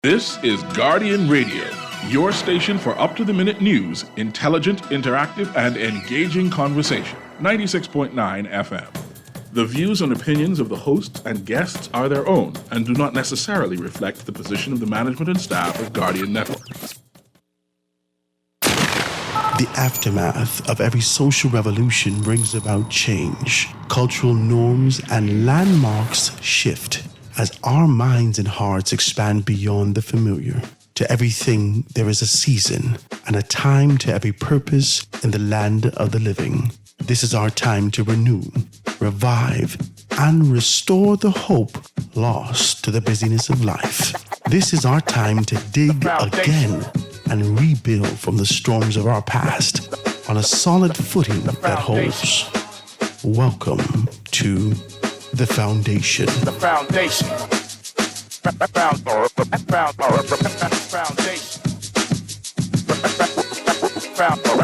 This is Guardian Radio, your station for up-to-the-minute news, intelligent, interactive, and engaging conversation. 96.9 FM. The views and opinions of the hosts and guests are their own and do not necessarily reflect the position of the management and staff of Guardian Network. The aftermath of every social revolution brings about change. Cultural norms and landmarks shift as our minds and hearts expand beyond the familiar. To everything, there is a season and a time to every purpose in the land of the living. This is our time to renew, revive, and restore the hope lost to the busyness of life. This is our time to dig again and rebuild from the storms of our past on a solid footing that holds. Welcome to The Foundation. The Foundation.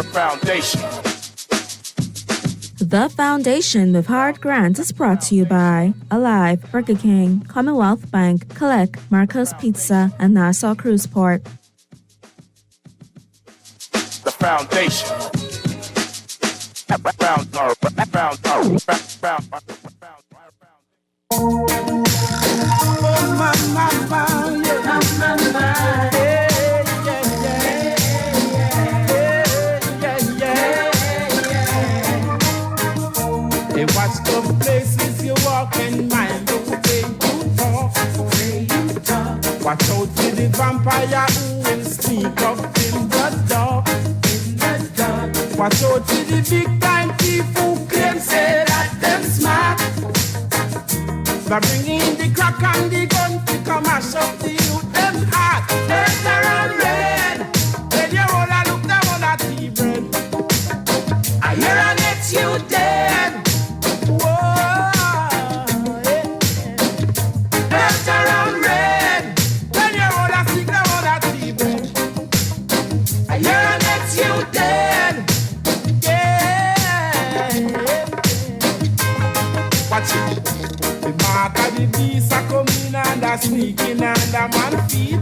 Foundation. The Foundation with Howard Grant is brought to you by Alive, Burger King, Commonwealth Bank, Collect, Marco's Pizza, and Nassau Cruise Port. The Foundation. Hey, watch the places you walk and mind the way you talk. Watch out for the vampire who will sneak up in the dark. Watch out for the big time thief who claim say that them smart. By bringing the crack and the gun to come mash up the youth them heart. Murder and red. When you roll a look down on a tea bread. I hear and it's you dead. Sneaking under man feet.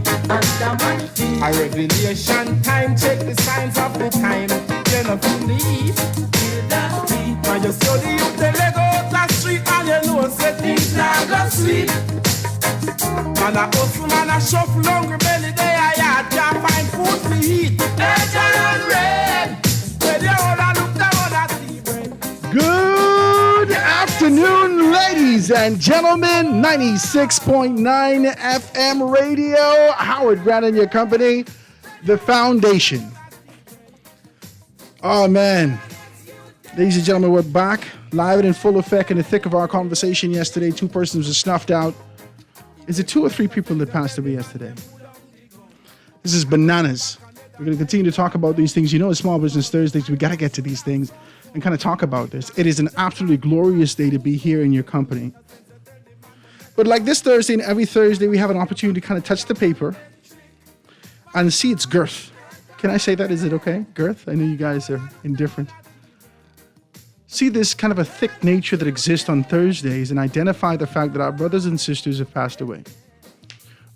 A revelation time. Check the signs of the time. Then up in the heat. Now you saw the youth they leg out the street and you know say things now go sweet. Man a hustle, man a shuffle, hungry belly they a yard can't find food to eat. Ledger and red. Where they all a look down at the bread. Good afternoon, ladies and gentlemen. 96.9 FM radio. Howard Grant in your company. The Foundation. Oh, man. Ladies and gentlemen, we're back. Live and in full effect in the thick of our conversation yesterday. 2 persons were snuffed out. Is it 2 or 3 people that passed away yesterday? This is bananas. We're going to continue to talk about these things. You know, it's Small Business Thursdays. We got to get to these things and kind of talk about this. It is an absolutely glorious day to be here in your company. But like this Thursday and every Thursday, we have an opportunity to kind of touch the paper and see its girth. Can I say that? Is it okay? Girth? I know you guys are indifferent. See this kind of a thick nature that exists on Thursdays and identify the fact that our brothers and sisters have passed away.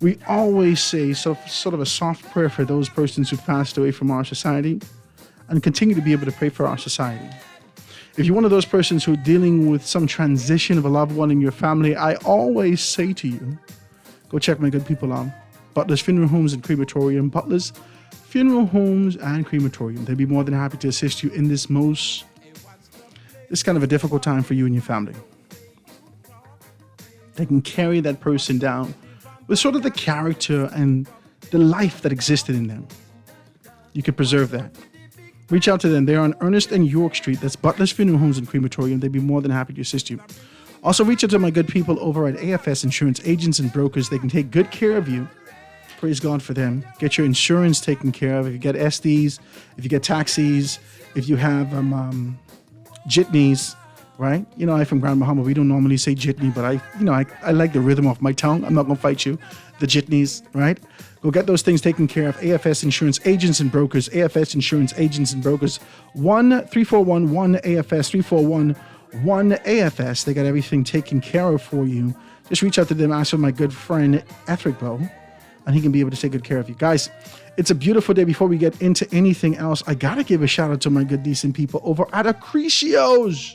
We always say sort of a soft prayer for those persons who've passed away from our society and continue to be able to pray for our society. If you're one of those persons who are dealing with some transition of a loved one in your family, I always say to you, go check my good people on Butler's Funeral Homes and Crematorium. Butler's Funeral Homes and Crematorium. They'd be more than happy to assist you in this kind of a difficult time for you and your family. They can carry that person down with sort of the character and the life that existed in them. You can preserve that. Reach out to them. They're on Ernest and York Street. That's Butler's Funeral Homes and Crematorium. They'd be more than happy to assist you. Also, reach out to my good people over at AFS Insurance Agents and Brokers. They can take good care of you. Praise God for them. Get your insurance taken care of. If you get SDs, if you get taxis, if you have jitneys, right? You know, I'm from Grand Bahama. We don't normally say jitney, but I like the rhythm of my tongue. I'm not going to fight you. The jitneys, right? Go get those things taken care of. AFS Insurance Agents and Brokers. AFS Insurance Agents and Brokers. 1-341-1-AFS. 341-1-AFS. They got everything taken care of for you. Just reach out to them. Ask for my good friend, Ethric Bow. and he can be able to take good care of you. Guys, it's a beautiful day. Before we get into anything else, I got to give a shout out to my good, decent people over at Accretio's.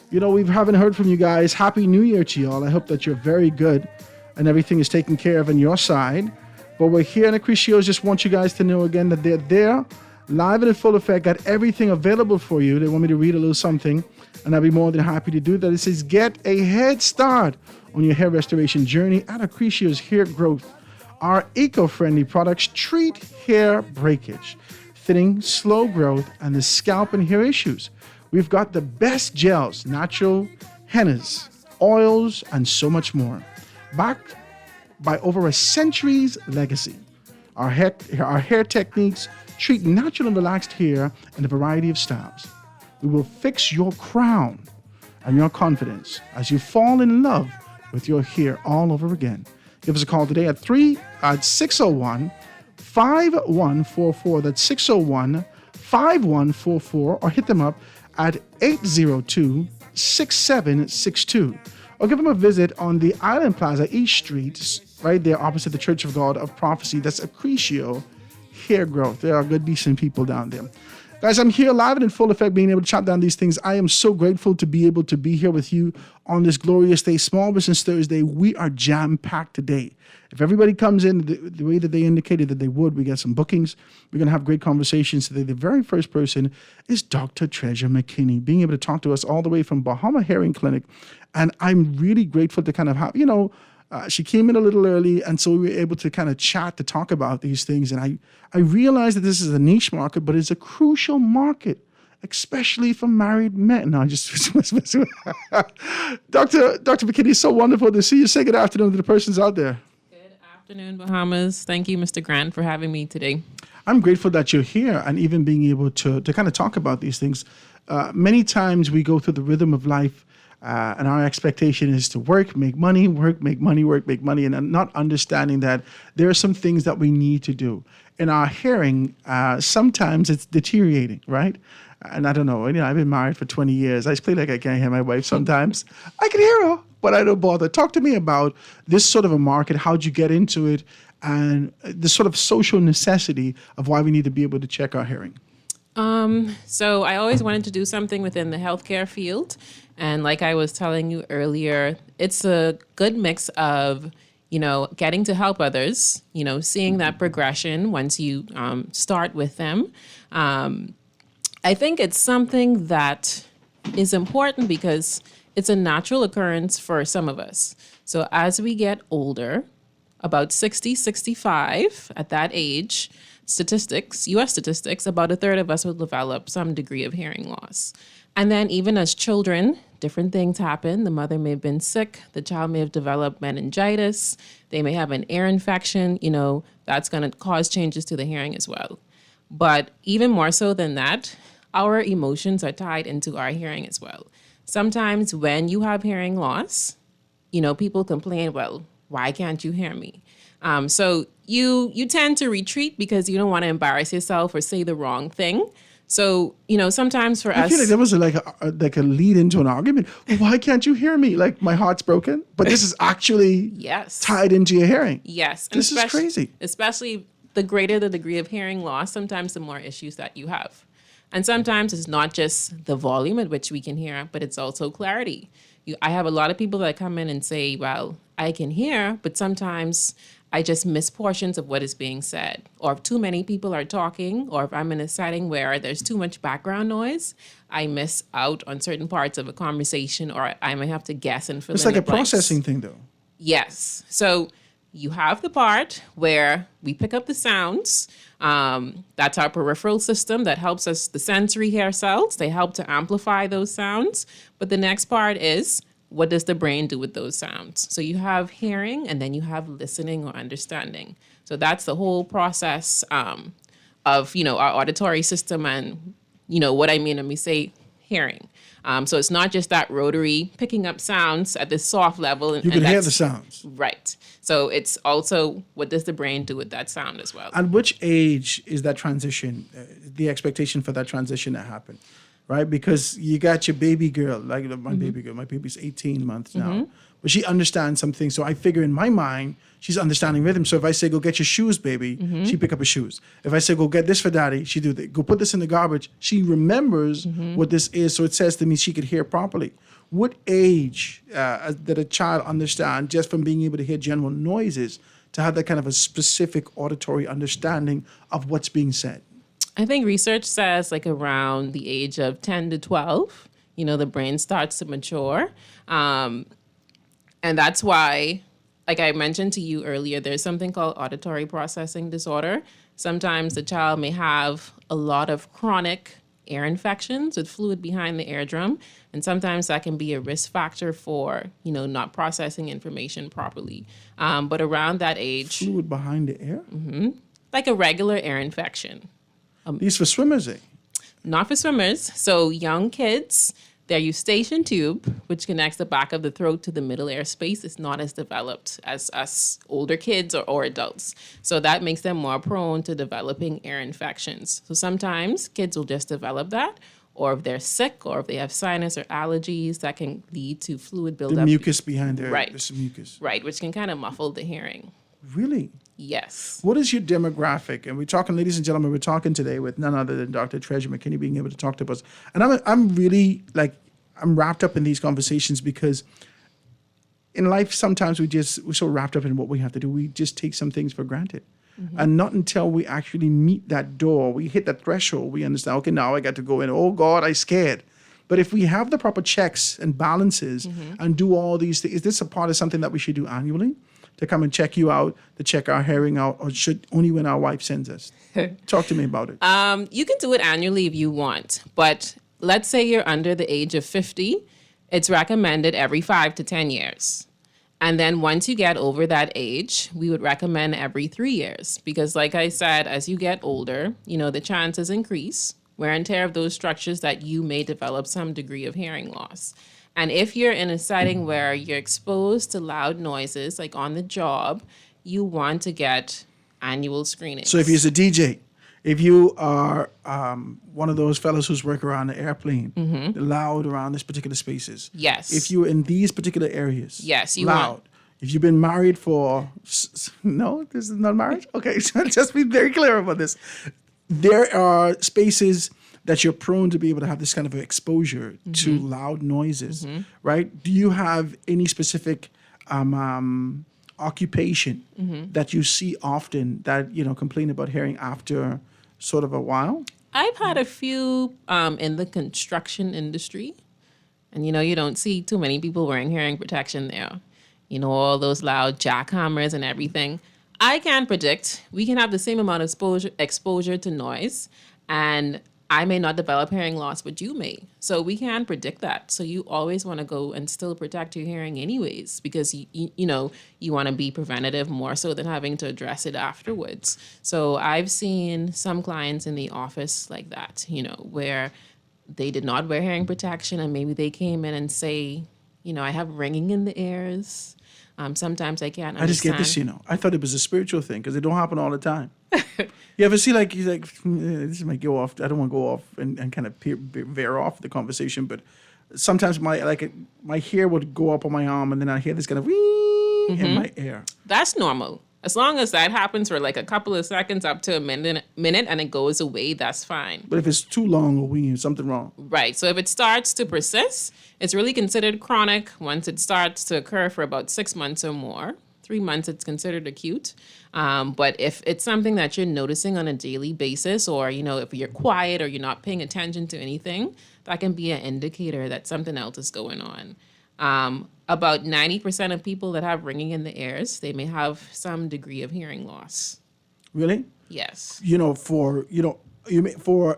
You know, we haven't heard from you guys. Happy New Year to y'all. I hope that you're very good and everything is taken care of on your side. But we're here at Accretio's. Just want you guys to know again that they're there, live and in full effect, got everything available for you. They want me to read a little something, and I'll be more than happy to do that. It says, get a head start on your hair restoration journey at Accretio's Hair Growth. Our eco-friendly products treat hair breakage, thinning, slow growth, and the scalp and hair issues. We've got the best gels, natural hennas, oils, and so much more. Backed by over a century's legacy, our hair techniques treat natural and relaxed hair in a variety of styles. We will fix your crown and your confidence as you fall in love with your hair all over again. Give us a call today at 601-5144. That's 601-5144, or hit them up at 802-6762. Or give them a visit on the Island Plaza, East Street, right there opposite the Church of God of Prophecy. That's Accretio Hair Growth. They are good, decent people down there. Guys, I'm here live and in full effect, being able to chat down these things. I am so grateful to be able to be here with you on this glorious day, Small Business Thursday. We are jam-packed today. If everybody comes in the way that they indicated that they would, we get some bookings. We're going to have great conversations today. The very first person is Dr. Treasure McKinney, being able to talk to us all the way from Bahama Herring Clinic. And I'm really grateful to kind of have, she came in a little early, and so we were able to kind of chat to talk about these things. And I realized that this is a niche market, but it's a crucial market, especially for married men. No, just Dr. McKinney, it's so wonderful to see you. Say good afternoon to the persons out there. Good afternoon, Bahamas. Thank you, Mr. Grant, for having me today. I'm grateful that you're here and even being able to kind of talk about these things. Many times we go through the rhythm of life, and our expectation is to work, make money, and not understanding that there are some things that we need to do. In our hearing, sometimes it's deteriorating, right? And I don't know, I've been married for 20 years. I play like I can't hear my wife sometimes. I can hear her, but I don't bother. Talk to me about this sort of a market. How'd you get into it? And the sort of social necessity of why we need to be able to check our hearing. So I always wanted to do something within the healthcare field. And like I was telling you earlier, it's a good mix of, getting to help others, seeing that progression once you start with them. I think it's something that is important because it's a natural occurrence for some of us. So as we get older, about 60, 65, at that age, U.S. statistics, about a third of us will develop some degree of hearing loss. And then even as children, different things happen. The mother may have been sick. The child may have developed meningitis. They may have an ear infection. That's going to cause changes to the hearing as well. But even more so than that, our emotions are tied into our hearing as well. Sometimes when you have hearing loss, people complain, well, why can't you hear me? So you tend to retreat because you don't want to embarrass yourself or say the wrong thing. So, sometimes for us... I feel like there was like a lead into an argument. Why can't you hear me? Like, my heart's broken? But this is actually tied into your hearing. Yes. This is crazy. Especially the greater the degree of hearing loss, sometimes the more issues that you have. And sometimes it's not just the volume at which we can hear, but it's also clarity. I have a lot of people that come in and say, well, I can hear, but sometimes I just miss portions of what is being said. Or if too many people are talking, or if I'm in a setting where there's too much background noise, I miss out on certain parts of a conversation, or I may have to guess and fill in It's like the a blanks. processing thing, though. Yes. So you have the part where we pick up the sounds. That's our peripheral system that helps us, the sensory hair cells. They help to amplify those sounds. But the next part is, what does the brain do with those sounds? So you have hearing, and then you have listening or understanding. So that's the whole process of, our auditory system and, what I mean when we say hearing. So it's not just that rotary picking up sounds at this soft level. You can hear the sounds. Right. So it's also, what does the brain do with that sound as well? At which age is that transition, the expectation for that transition to happen? right? Because you got your baby girl, like my baby girl. My baby's 18 months now, but she understands some things. So I figure in my mind, she's understanding rhythm. So if I say, go get your shoes, baby, she pick up her shoes. If I say, go get this for daddy, she do that. Go put this in the garbage. She remembers what this is. So it says to me she could hear properly. What age that a child understand just from being able to hear general noises to have that kind of a specific auditory understanding of what's being said? I think research says like around the age of 10 to 12, the brain starts to mature. And that's why, like I mentioned to you earlier, there's something called auditory processing disorder. Sometimes the child may have a lot of chronic ear infections with fluid behind the eardrum. And sometimes that can be a risk factor for, not processing information properly. But around that age, Fluid behind the ear? like a regular ear infection. These for swimmers, eh? Not for swimmers. So young kids, their eustachian tube, which connects the back of the throat to the middle air space, is not as developed as us older kids or adults. So that makes them more prone to developing ear infections. So sometimes kids will just develop that, or if they're sick, or if they have sinus or allergies, that can lead to fluid buildup. The mucus behind there. Right. This mucus. Right, which can kind of muffle the hearing. Really? Yes. What is your demographic? And we're talking, ladies and gentlemen, we're talking today with none other than Dr. Treasure McKinney being able to talk to us. And I'm really I'm wrapped up in these conversations because in life, sometimes we're so wrapped up in what we have to do. We just take some things for granted. And not until we actually meet that door, we hit that threshold, we understand, okay, now I got to go in. Oh God, I'm scared. But if we have the proper checks and balances and do all these things, is this a part of something that we should do annually? To come and check you out, to check our hearing out, or should only when our wife sends us? Talk to me about it. You can do it annually if you want, but let's say you're under the age of 50, it's recommended every 5 to 10 years. And then once you get over that age, we would recommend every 3 years. Because like I said, as you get older, the chances increase, wear and tear of those structures, that you may develop some degree of hearing loss. And if you're in a setting where you're exposed to loud noises, like on the job, you want to get annual screenings. So if you're a DJ, if you are one of those fellows who's working around the airplane, loud around these particular spaces. Yes. If you're in these particular areas. Yes, you loud. want. If you've been married for, no, this is not marriage? Okay, so just be very clear about this. There are spaces that you're prone to be able to have this kind of exposure to loud noises, right? Do you have any specific occupation that you see often that, complain about hearing after sort of a while? I've had a few in the construction industry. And, you don't see too many people wearing hearing protection there. All those loud jackhammers and everything. I can predict we can have the same amount of exposure to noise, and I may not develop hearing loss, but you may. So we can predict that. So you always want to go and still protect your hearing anyways, because you want to be preventative more so than having to address it afterwards. So I've seen some clients in the office like that, where they did not wear hearing protection, and maybe they came in and say, I have ringing in the ears. Sometimes I can't understand. I just get this, I thought it was a spiritual thing because it don't happen all the time. You ever see he's like, this might go off. I don't want to go off and kind of veer off the conversation, but sometimes my hair would go up on my arm and then I hear this kind of wee in my ear. That's normal. As long as that happens for like a couple of seconds up to a minute and it goes away, that's fine. But if it's too long or wee, something wrong. Right. So if it starts to persist, it's really considered chronic once it starts to occur for about 6 months or more. 3 months, it's considered acute. But if it's something that you're noticing on a daily basis, or, if you're quiet or you're not paying attention to anything, that can be an indicator that something else is going on. About 90% of people that have ringing in the ears, they may have some degree of hearing loss. Really? Yes. For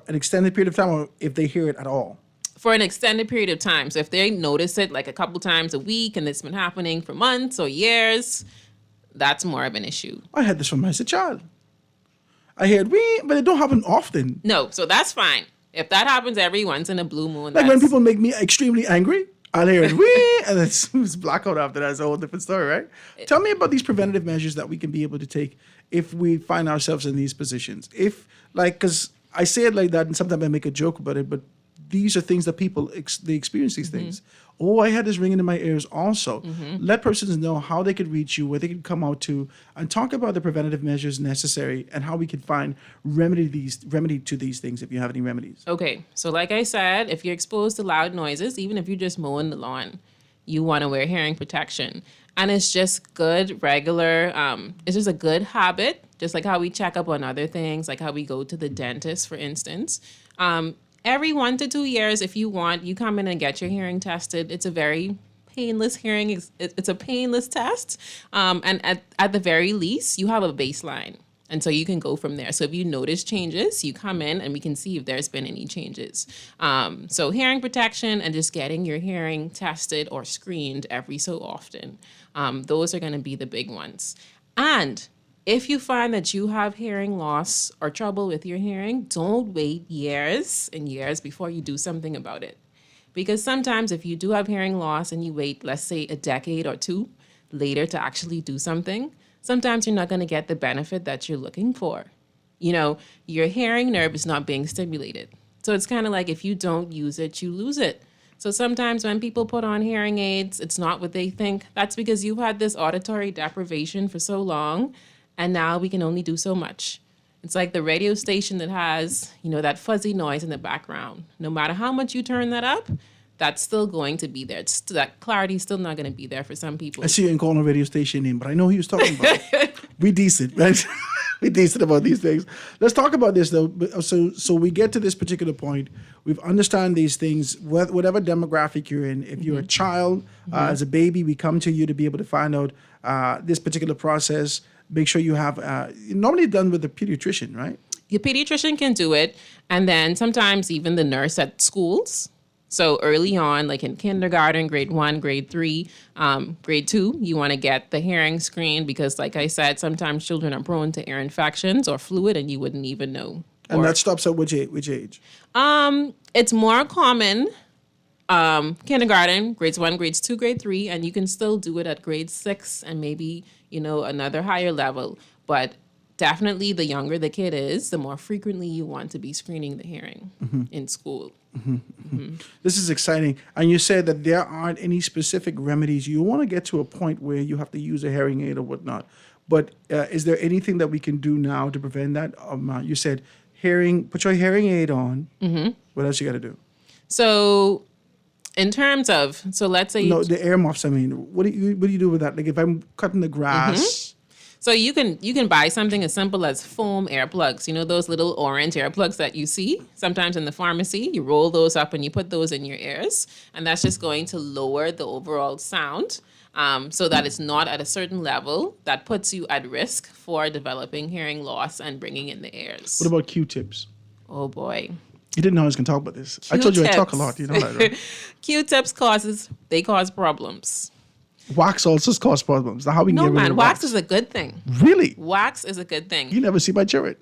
an extended period of time, or if they hear it at all? For an extended period of time. So if they notice it like a couple times a week and it's been happening for months or years, that's more of an issue. I had this from as a child. I heard wee, but it don't happen often. No, so that's fine. If that happens every once in a blue moon, like when people make me extremely angry, I'll hear it wee, and it's blackout after that. It's a whole different story, right? Tell me about these preventative measures that we can be able to take if we find ourselves in these positions. Because I say it like that, and sometimes I make a joke about it, but these are things that people they experience these things. Oh, I had this ringing in my ears also. Let persons know how they could reach you, where they could come out to, and talk about the preventative measures necessary and how we could find remedy to these things if you have any remedies. Okay, so like I said, if you're exposed to loud noises, even if you're just mowing the lawn, you want to wear hearing protection. And it's just good, regular, it's just a good habit, just like how we check up on other things, like how we go to the dentist, for instance. Every 1 to 2 years, if you want, you come in and get your hearing tested. It's a very painless hearing. It's a painless test. And at the very least, you have a baseline. And so you can go from there. So if you notice changes, you come in and we can see if there's been any changes. So hearing protection and just getting your hearing tested or screened every so often. Those are going to be the big ones. And if you find that you have hearing loss or trouble with your hearing, don't wait years and years before you do something about it. Because sometimes if you do have hearing loss and you wait, let's say, a decade or two later to actually do something, sometimes you're not going to get the benefit that you're looking for. You know, your hearing nerve is not being stimulated. So it's kind of like if you don't use it, you lose it. So sometimes when people put on hearing aids, it's not what they think. That's because you've had this auditory deprivation for so long, and now we can only do so much. It's like the radio station that has, you know, that fuzzy noise in the background. No matter how much you turn that up, that's still going to be there. That clarity is still not going to be there for some people. I see you ain't calling a radio station name, but I know who he was talking about. We decent, right? We decent about these things. Let's talk about this, though. So we get to this particular point. We've understand these things, whatever demographic you're in. If you're a child, as a baby, we come to you to be able to find out this particular process. Make sure you have, normally done with the pediatrician, right? Your pediatrician can do it. And then sometimes even the nurse at schools. So early on, like in kindergarten, grade 1, grade 3, grade 2, you want to get the hearing screen because, like I said, sometimes children are prone to ear infections or fluid and you wouldn't even know. And that stops at which age? It's more common kindergarten, grades 1, grades 2, grade 3, and you can still do it at grade 6 and maybe, you know, another higher level. But definitely the younger the kid is, the more frequently you want to be screening the hearing in school. This is exciting. And you said that there aren't any specific remedies. You want to get to a point where you have to use a hearing aid or whatnot. But is there anything that we can do now to prevent that? You said put your hearing aid on. What else you got to do? So in terms of, let's say... No, the earmuffs, I mean. What do you do with that? Like if I'm cutting the grass... So you can buy something as simple as foam earplugs. You know those little orange earplugs that you see sometimes in the pharmacy? You roll those up and you put those in your ears. And that's just going to lower the overall sound so that it's not at a certain level that puts you at risk for developing hearing loss and bringing in the ears. What about Q-tips? Oh, boy. You didn't know I was going to talk about this. I told you I talk a lot. You know that, right? Q-tips cause problems. Wax also causes problems. Now, how we can get rid of wax is a good thing. Really? Wax is a good thing. You never see my children.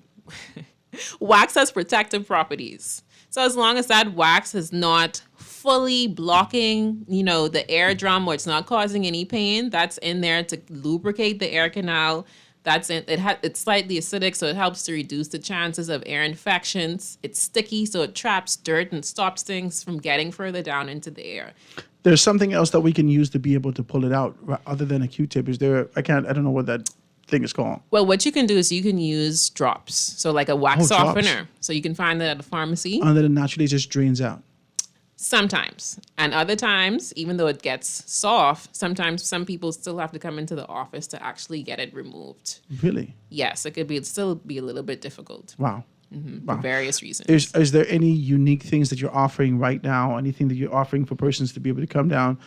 Wax has protective properties. So as long as that wax is not fully blocking, you know, the eardrum or it's not causing any pain, that's in there to lubricate the ear canal. That's in, it's slightly acidic, so it helps to reduce the chances of ear infections. It's sticky, so it traps dirt and stops things from getting further down into the ear. There's something else that we can use to be able to pull it out other than a Q-tip. Is there? I don't know what that thing is called. Well, what you can do is you can use drops. So like a wax softener. So you can find that at a pharmacy. And then it naturally just drains out. Sometimes. And other times, even though it gets soft, sometimes some people still have to come into the office to actually get it removed. Really? Yes, it could still be a little bit difficult. Wow. For various reasons. Is there any unique things that you're offering right now? Anything that you're offering for persons to be able to come down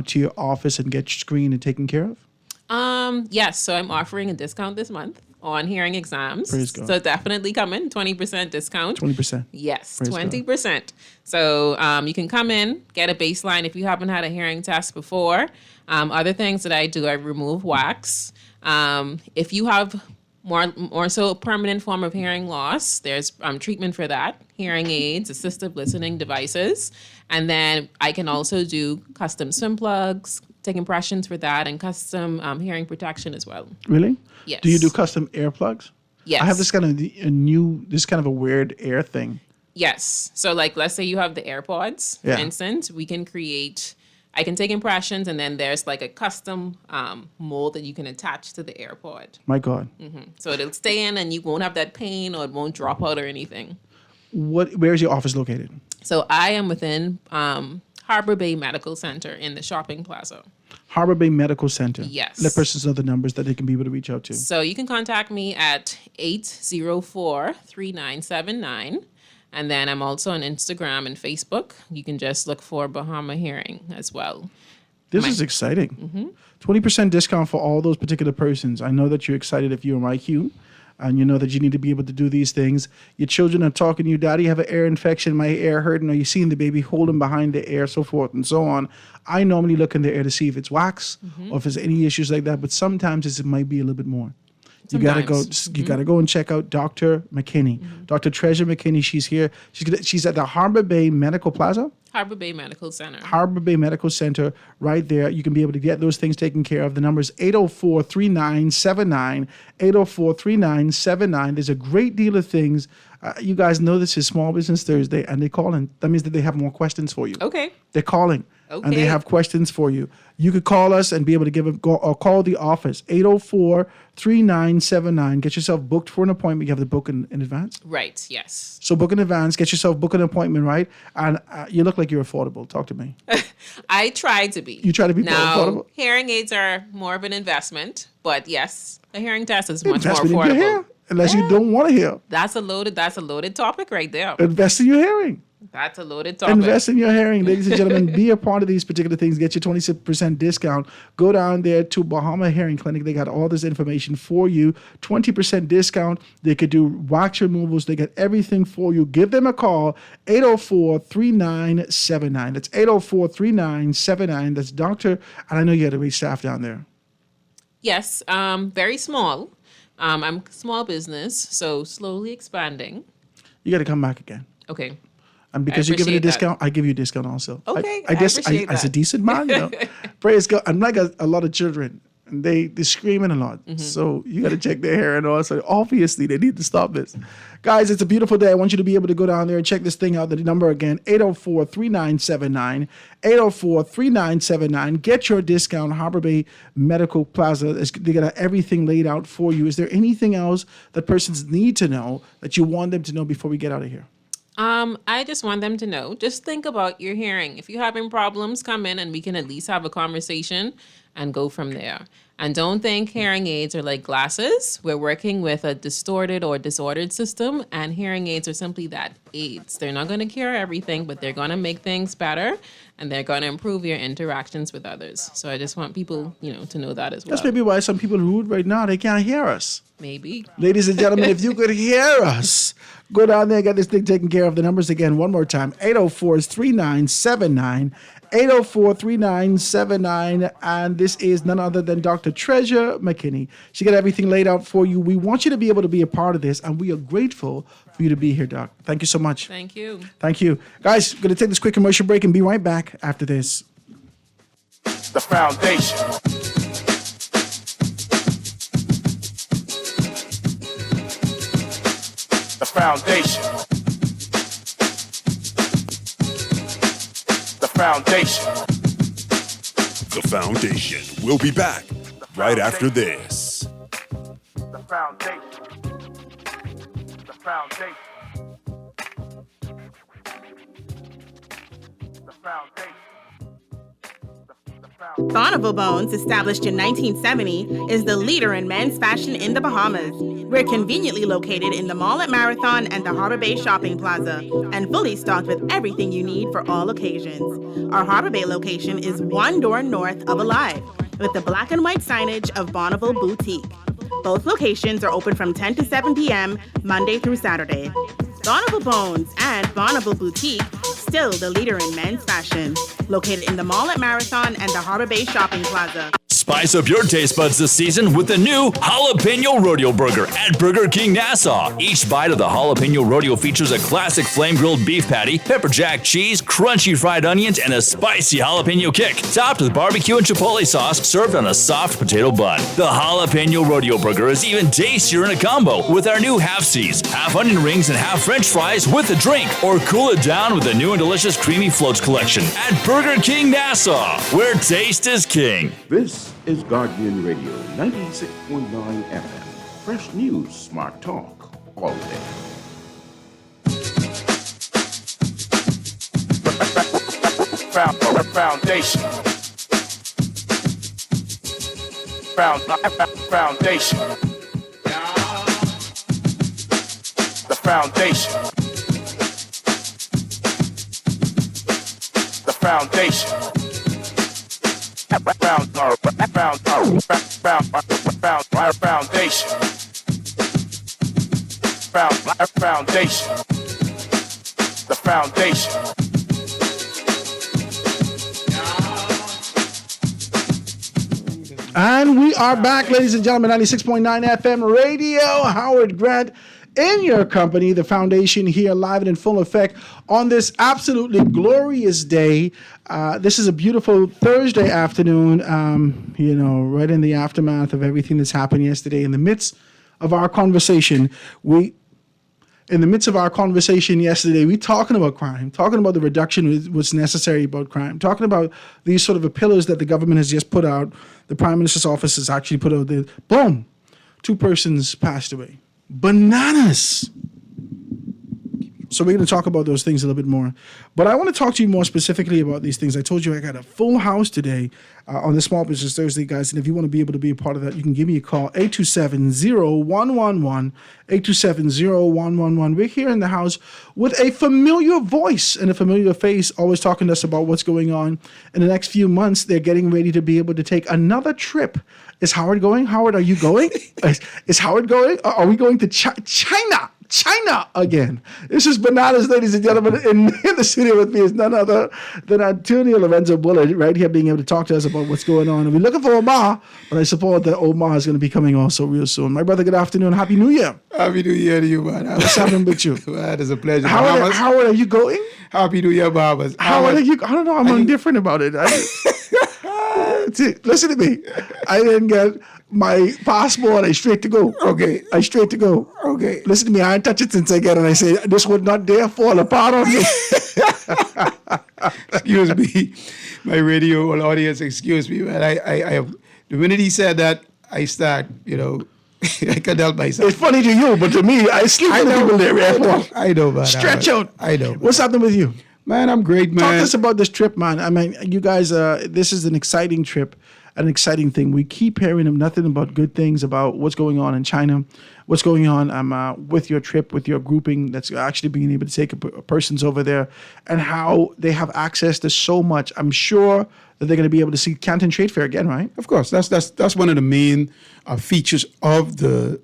to your office and get screened and taken care of? Yes. So I'm offering a discount this month on hearing exams. Praise God. So definitely come in. 20% discount. 20%. Yes, Praise 20%. God. So you can come in, get a baseline if you haven't had a hearing test before. Other things that I do, I remove wax. If you have more so a permanent form of hearing loss, there's treatment for that, hearing aids, assistive listening devices. And then I can also do custom swim plugs, take impressions for that, and custom hearing protection as well. Really? Yes. Do you do custom earplugs? Yes. I have this kind of a weird air thing. Yes. So, like, let's say you have the AirPods, for Yeah. instance, I can take impressions, and then there's like a custom mold that you can attach to the AirPod. My God. So it'll stay in and you won't have that pain or it won't drop out or anything. Where is your office located? So I am within Harbor Bay Medical Center in the shopping plaza. Harbor Bay Medical Center. Yes. Let persons know the numbers that they can be able to reach out to. So you can contact me at 804-3979. And then I'm also on Instagram and Facebook. You can just look for Bahama Hearing as well. This is exciting. 20% discount for all those particular persons. I know that you're excited if you're MyQ, and you know that you need to be able to do these things. Your children are talking to you, Daddy, I have an ear infection, my ear hurting, or you're seeing the baby holding behind the ear, so forth and so on. I normally look in the ear to see if it's wax or if there's any issues like that, but sometimes it might be a little bit more. You gotta go. You gotta go and check out Dr. McKinney, Dr. Treasure McKinney. She's here. She's at the Harbor Bay Medical Plaza. Harbor Bay Medical Center. Harbor Bay Medical Center, right there. You can be able to get those things taken care of. The number is 804-3979, 804-3979. There's a great deal of things. You guys know this is Small Business Thursday, and they call in. That means that they have more questions for you. Okay. They're calling. And they Okay. have questions for you. You could call us and be able to call the office, 804-3979. Get yourself booked for an appointment. You have to book in advance. Right, yes. So book in advance. Get yourself book an appointment, right? And you look like you're affordable. Talk to me. I try to be. You try to be more now, affordable? Hearing aids are more of an investment, but yes, a hearing test is much Invest more in your affordable. hair, unless you don't want to hear. That's a loaded topic right there. Invest in your hearing. That's a loaded topic. Invest in your hearing, ladies and gentlemen. Be a part of these particular things. Get your 20% discount. Go down there to Bahama Hearing Clinic. They got all this information for you. 20% discount. They could do wax removals. They got everything for you. Give them a call. 804-3979. That's 804-3979. That's Dr. And I know you had a great staff down there. Yes, very small. I'm small business, so slowly expanding. You got to come back again. Okay. And because you're giving a appreciate that. discount, I give you a discount also. Okay, I I appreciate as a that. decent man, you know. Praise God. I'm like a lot of children, and they're screaming a lot. So you got to check their hair and all. So obviously they need to stop this. Guys, it's a beautiful day. I want you to be able to go down there and check this thing out. The number again, 804-3979, 804-3979. Get your discount, Harbor Bay Medical Plaza. They got everything laid out for you. Is there anything else that persons need to know that you want them to know before we get out of here? I just want them to know, just think about your hearing. If you're having problems, come in and we can at least have a conversation and go from there. And don't think hearing aids are like glasses. We're working with a distorted or disordered system, and hearing aids are simply that, aids. They're not going to cure everything, but they're going to make things better, and they're going to improve your interactions with others. So I just want people, to know that as well. That's maybe why some people are rude right now. They can't hear us. Maybe. Ladies and gentlemen, if you could hear us, go down there and get this thing taken care of. The numbers again, one more time, 804-3979, 804-3979. And this is none other than Dr. Treasure McKinney. She got everything laid out for you. We want you to be able to be a part of this, and we are grateful for you to be here, Doc. Thank you so much. Thank you. Thank you. Guys, going to take this quick commercial break and be right back after this. The foundation. The foundation. The foundation. The Foundation. We'll be back right after this. The foundation. The foundation. The foundation. Bonneville Bones, established in 1970, is the leader in men's fashion in the Bahamas. We're conveniently located in the mall at Marathon and the Harbor Bay Shopping Plaza, and fully stocked with everything you need for all occasions. Our Harbor Bay location is one door north of Alive, with the black and white signage of Bonneville Boutique. Both locations are open from 10 to 7 p.m. Monday through Saturday. Bonneville Bones and Bonneville Boutique, still the leader in men's fashion. Located in the mall at Marathon and the Harbor Bay Shopping Plaza. Spice up your taste buds this season with the new Jalapeno Rodeo Burger at Burger King Nassau. Each bite of the Jalapeno Rodeo features a classic flame-grilled beef patty, pepper jack cheese, crunchy fried onions, and a spicy jalapeno kick, topped with barbecue and chipotle sauce, served on a soft potato bun. The Jalapeno Rodeo Burger is even tastier in a combo with our new half C's, half onion rings, and half French fries with a drink, or cool it down with the new and delicious Creamy Floats collection at Burger King Nassau, where taste is king. This is Guardian Radio 96.9 FM. Fresh news, smart talk, all day. Foundation. Foundation. The foundation. The foundation. Foundation. The foundation. And we are back, ladies and gentlemen, 96.9 FM Radio. Howard Grant in your company, the foundation here live and in full effect on this absolutely glorious day. This is a beautiful Thursday afternoon, right in the aftermath of everything that's happened yesterday. In the midst of our conversation yesterday, we talking about crime, talking about the reduction was necessary about crime, talking about these sort of pillars that the government has just put out. The Prime Minister's office has actually put out boom, 2 persons passed away. Bananas. So we're going to talk about those things a little bit more. But I want to talk to you more specifically about these things. I told you I got a full house today on the Small Business Thursday, guys. And if you want to be able to be a part of that, you can give me a call, 827-0111, 827-0111. We're here in the house with a familiar voice and a familiar face, always talking to us about what's going on. In the next few months, they're getting ready to be able to take another trip. Is Howard going? Howard, are you going? Is Howard going? Are we going to China again? This is Bananas, ladies and gentlemen. In the studio with me is none other than Antonio Lorenzo Bullard, right here being able to talk to us about what's going on. And we're looking for Omar, but I suppose that Omar is going to be coming also real soon. My brother, good afternoon. Happy New Year. Happy New Year to you, man. What's happening with you? Man, it's a pleasure. Howard, are you going? Happy New Year, Barbas. Howard, are you? I don't know. I'm indifferent about it. Listen to me. I didn't get my passport. I straight to go. Okay. I straight to go. Okay. Listen to me. I ain't touch it since I get it. I say, this would not dare fall apart on me. Excuse me. My radio audience, excuse me, man. I have, the minute he said that, I start, I can't help myself. It's funny to you, but to me, I sleep with the people there. I know, man. Stretch out. I know. What's happening with you? Man, I'm great, man. Talk to us about this trip, man. I mean, you guys, this is an exciting trip, an exciting thing. We keep hearing nothing but good things about what's going on in China, what's going on with your trip, with your grouping that's actually being able to take persons over there, and how they have access to so much. I'm sure that they're going to be able to see Canton Trade Fair again, right? Of course, that's one of the main features of the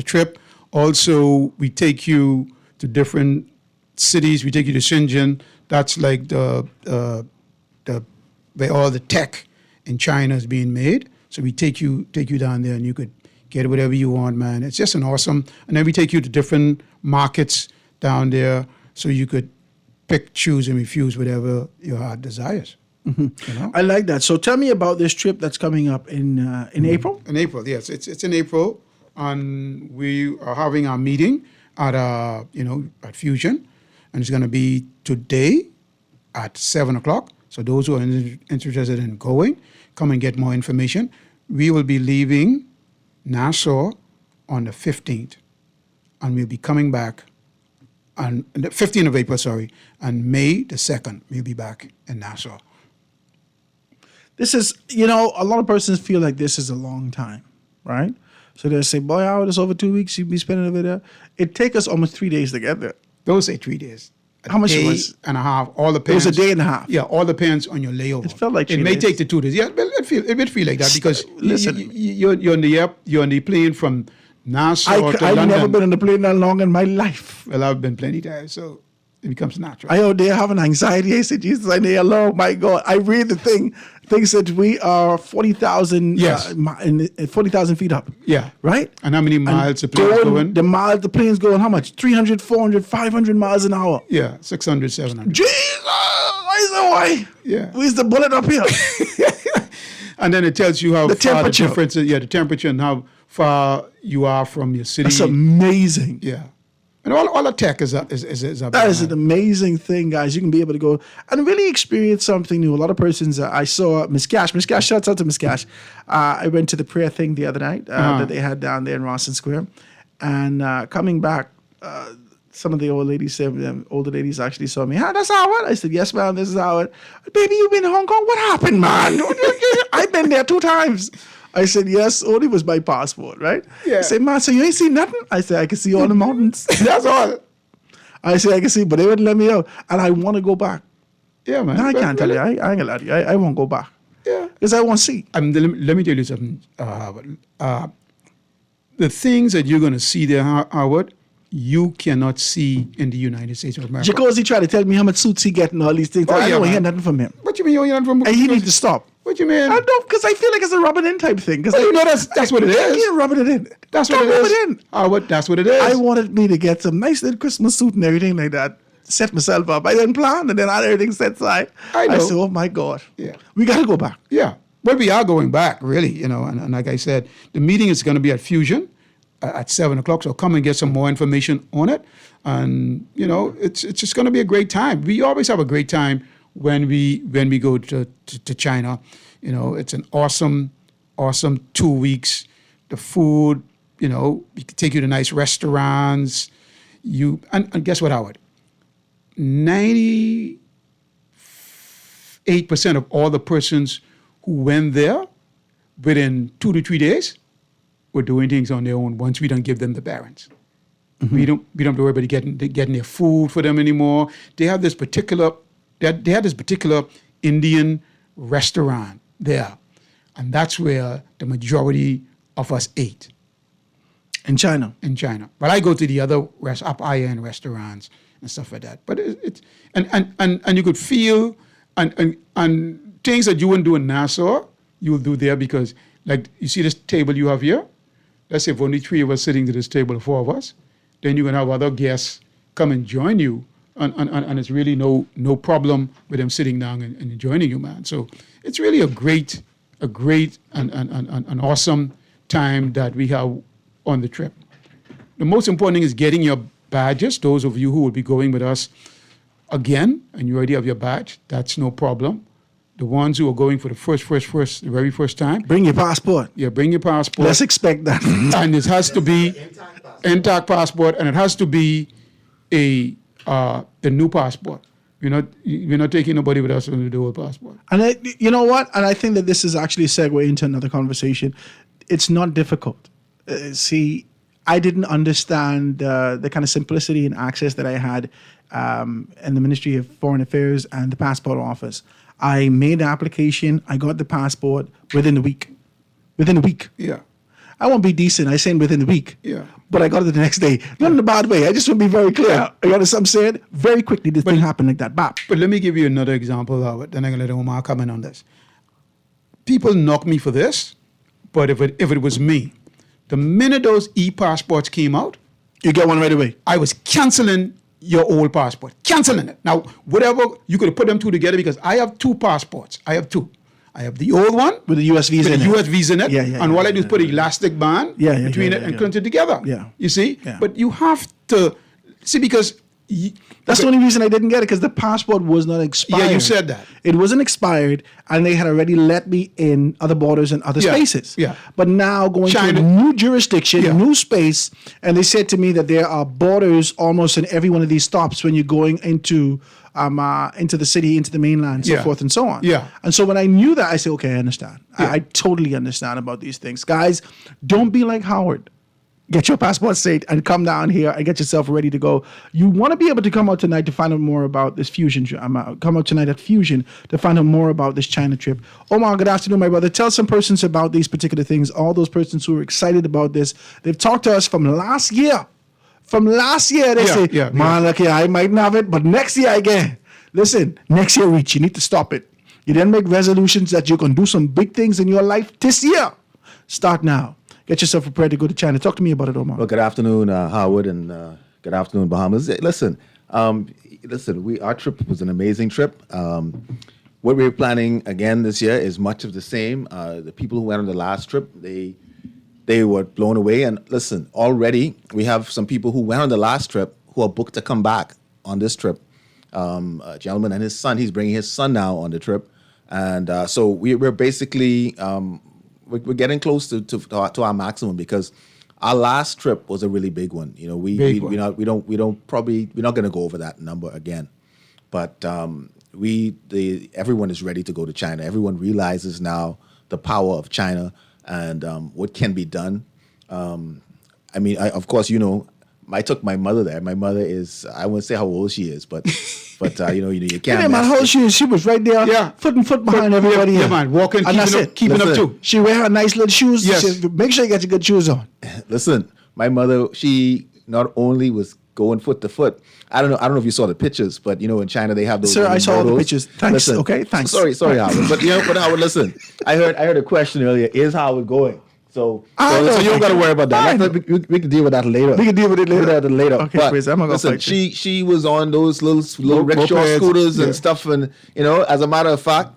trip. Also, we take you to different cities. We take you to Shenzhen. That's like the where all the tech in China is being made. So we take you down there, and you could get whatever you want, man. It's just an awesome. And then we take you to different markets down there, so you could pick, choose, and refuse whatever your heart desires. Mm-hmm. I like that. So tell me about this trip that's coming up in April. In April, yes, it's in April, and we are having our meeting at at Fusion, and it's going to be today at 7:00. So those who are interested in going, come and get more information. We will be leaving Nassau on the 15th, and we'll be coming back on the 15th of April, and May the 2nd, we'll be back in Nassau. This is, a lot of persons feel like this is a long time, right? So they'll say, boy, Howard, it's over 2 weeks, you'll be spending over there. It take us almost 3 days to get there. Don't say 3 days. How much it was? And a half. All depends. It was a day and a half. Yeah, all depends on your layover. It felt like 3 it may days. take the 2 days. Yeah, well, it would feel like that because Listen. you're on the plane from Nassau to London. I've never been on the plane that long in my life. Well, I've been plenty times. So It becomes natural. I out there having anxiety. I said, Jesus, I need alone. My God. I read the thing. Things that we are 40,000 Yes. 40,000 feet up. Yeah. Right? And how many miles the plane's going? The plane's going how much? 300, 400, 500 miles an hour. Yeah, 600, 700. Jesus! I said, why? Yeah. Where's the bullet up here? And then it tells you how The far temperature. the difference is. Yeah, the temperature and how far you are from your city. That's amazing. Yeah. And all the tech is up. That is an amazing thing, guys. You can be able to go and really experience something new. A lot of persons, I saw Miss Cash. Miss Cash, shouts out to Miss Cash. I went to the prayer thing the other night that they had down there in Rawson Square. And coming back, some of the older ladies actually saw me. Hi, that's Howard. I said, yes, ma'am, this is Howard. Baby, you've been in Hong Kong? What happened, man? I've been there 2 times. I said, yes, only was my passport, right? Yeah. I said, man, so you ain't seen nothing? I said, I can see all the mountains. That's all. I said, I can see, but they wouldn't let me out. And I want to go back. Yeah, man. No, I can't tell you. I ain't going to lie to you. I won't go back. Yeah. Because I want to see. Let me tell you something, Howard. The things that you're going to see there, Howard, you cannot see in the United States of America. Jacozy tried to tell me how much suits he get and all these things. Oh, I yeah, don't man. hear nothing from him. What you mean you don't hear nothing from And he needs to stop. What you mean? I don't, because I feel like it's a rubbing in type thing. Because You know that's what it I is. can't rub it in. That's what Don't it rub is. it in. Howard, that's what it is. I wanted me to get some nice little Christmas suit and everything like that. Set myself up. I didn't plan, and then I had everything set aside. I know. said, oh my God. Yeah. We got to go back. Yeah. Well, we are going back, really, and like I said, the meeting is going to be at Fusion at 7 o'clock, so come and get some more information on it. And, it's just going to be a great time. We always have a great time when we go to China. It's an awesome 2 weeks. The food, we can take you to nice restaurants. And guess what, Howard? 98% of all the persons who went there within 2 to 3 days were doing things on their own once we don't give them the barons. Mm-hmm. We don't have to worry about getting their food for them anymore. They have this particular Indian restaurant there, and that's where the majority of us ate. In China. But I go to the other up high-end restaurants and stuff like that. But it's and you could feel and things that you wouldn't do in Nassau, you will do there, because like you see this table you have here. Let's say if only 3 of us sitting to this table, 4 of us, then you can have other guests come and join you, and it's really no problem with them sitting down and joining you, man. So it's really a great and awesome time that we have on the trip. The most important thing is getting your badges. Those of you who will be going with us again, and you already have your badge, that's no problem. The ones who are going for the very first time, bring your passport. Yeah, bring your passport. Let's expect that. And it has to be intact passport, and it has to be the new passport. We're not taking nobody with us with the old passport. And you know what? And I think that this is actually a segue into another conversation. It's not difficult. See, I didn't understand the kind of simplicity and access that I had in the Ministry of Foreign Affairs and the Passport Office. I made the application. I got the passport within a week. Yeah. I won't be decent. I saying within the week. Yeah. But I got it the next day. Not in a bad way. I just want to be very clear. Yeah. You understand what I'm saying? Very quickly, this thing happened like that. Bap. But let me give you another example, Howard. Then I'm going to let Omar comment on this. People knock me for this, but if it was me, the minute those e-passports came out, you get one right away. I was canceling your old passport. Canceling it. Now, whatever, you could have put them two together, because I have 2 passports. I have 2. I have the old one with the US visa in it. US visa in it. And all I do is put an elastic band between it and clinch it together. Yeah. You see? Yeah. But you have to see, because that's the only reason I didn't get it, because the passport was not expired. Yeah, you said that. It wasn't expired, and they had already let me in other borders and other spaces. Yeah. But now going China. to a new jurisdiction, new space, and they said to me that there are borders almost in every one of these stops when you're going into the city, into the mainland, so forth and so on. Yeah. And so when I knew that, I said, okay, I understand. I totally understand about these things. Guys, don't be like Howard. Get your passport straight and come down here and get yourself ready to go. You want to be able to come out tonight to find out more about this Fusion. Come out tonight at Fusion to find out more about this China trip. Omar, good afternoon, my brother. Tell some persons about these particular things. All those persons who are excited about this. They've talked to us from last year. From last year, they say, man, look here, I might not have it, but next year again. Listen, next year, Reach, you need to stop it. You then make resolutions that you can do some big things in your life this year. Start now. Get yourself prepared to go to China. Talk to me about it, Omar. Well, good afternoon, Howard, and good afternoon, Bahamas. Listen, our trip was an amazing trip. What we're planning again this year is much of the same. The people who went on the last trip, they were blown away. And listen, already we have some people who went on the last trip who are booked to come back on this trip. A gentleman and his son, he's bringing his son now on the trip. And so we're basically... we're getting close to our maximum because our last trip was a really big one. You know, we're not going to go over that number again, but everyone is ready to go to China. Everyone realizes now the power of China and what can be done. Of course, I took my mother there. My mother is, I won't say how old she is, but you can't. Yeah, man, how old she is? She was right there, foot behind everybody. Yeah, man, walking, keeping up too. She wear her nice little shoes. Yes. She, make sure you get your good shoes on. Listen, my mother, she not only was going foot to foot. I don't know if you saw the pictures, but in China they have those. Sir, I saw all the models. pictures. Thanks. Listen, okay, thanks. Sorry, Howard. But Howard, listen. I heard a question earlier. Is Howard going? So you don't got to worry about that. We can deal with that later. We can deal with it later. Okay, but Chris, I'm gonna listen, fight you. she was on those little rickshaw scooters and stuff, and as a matter of fact,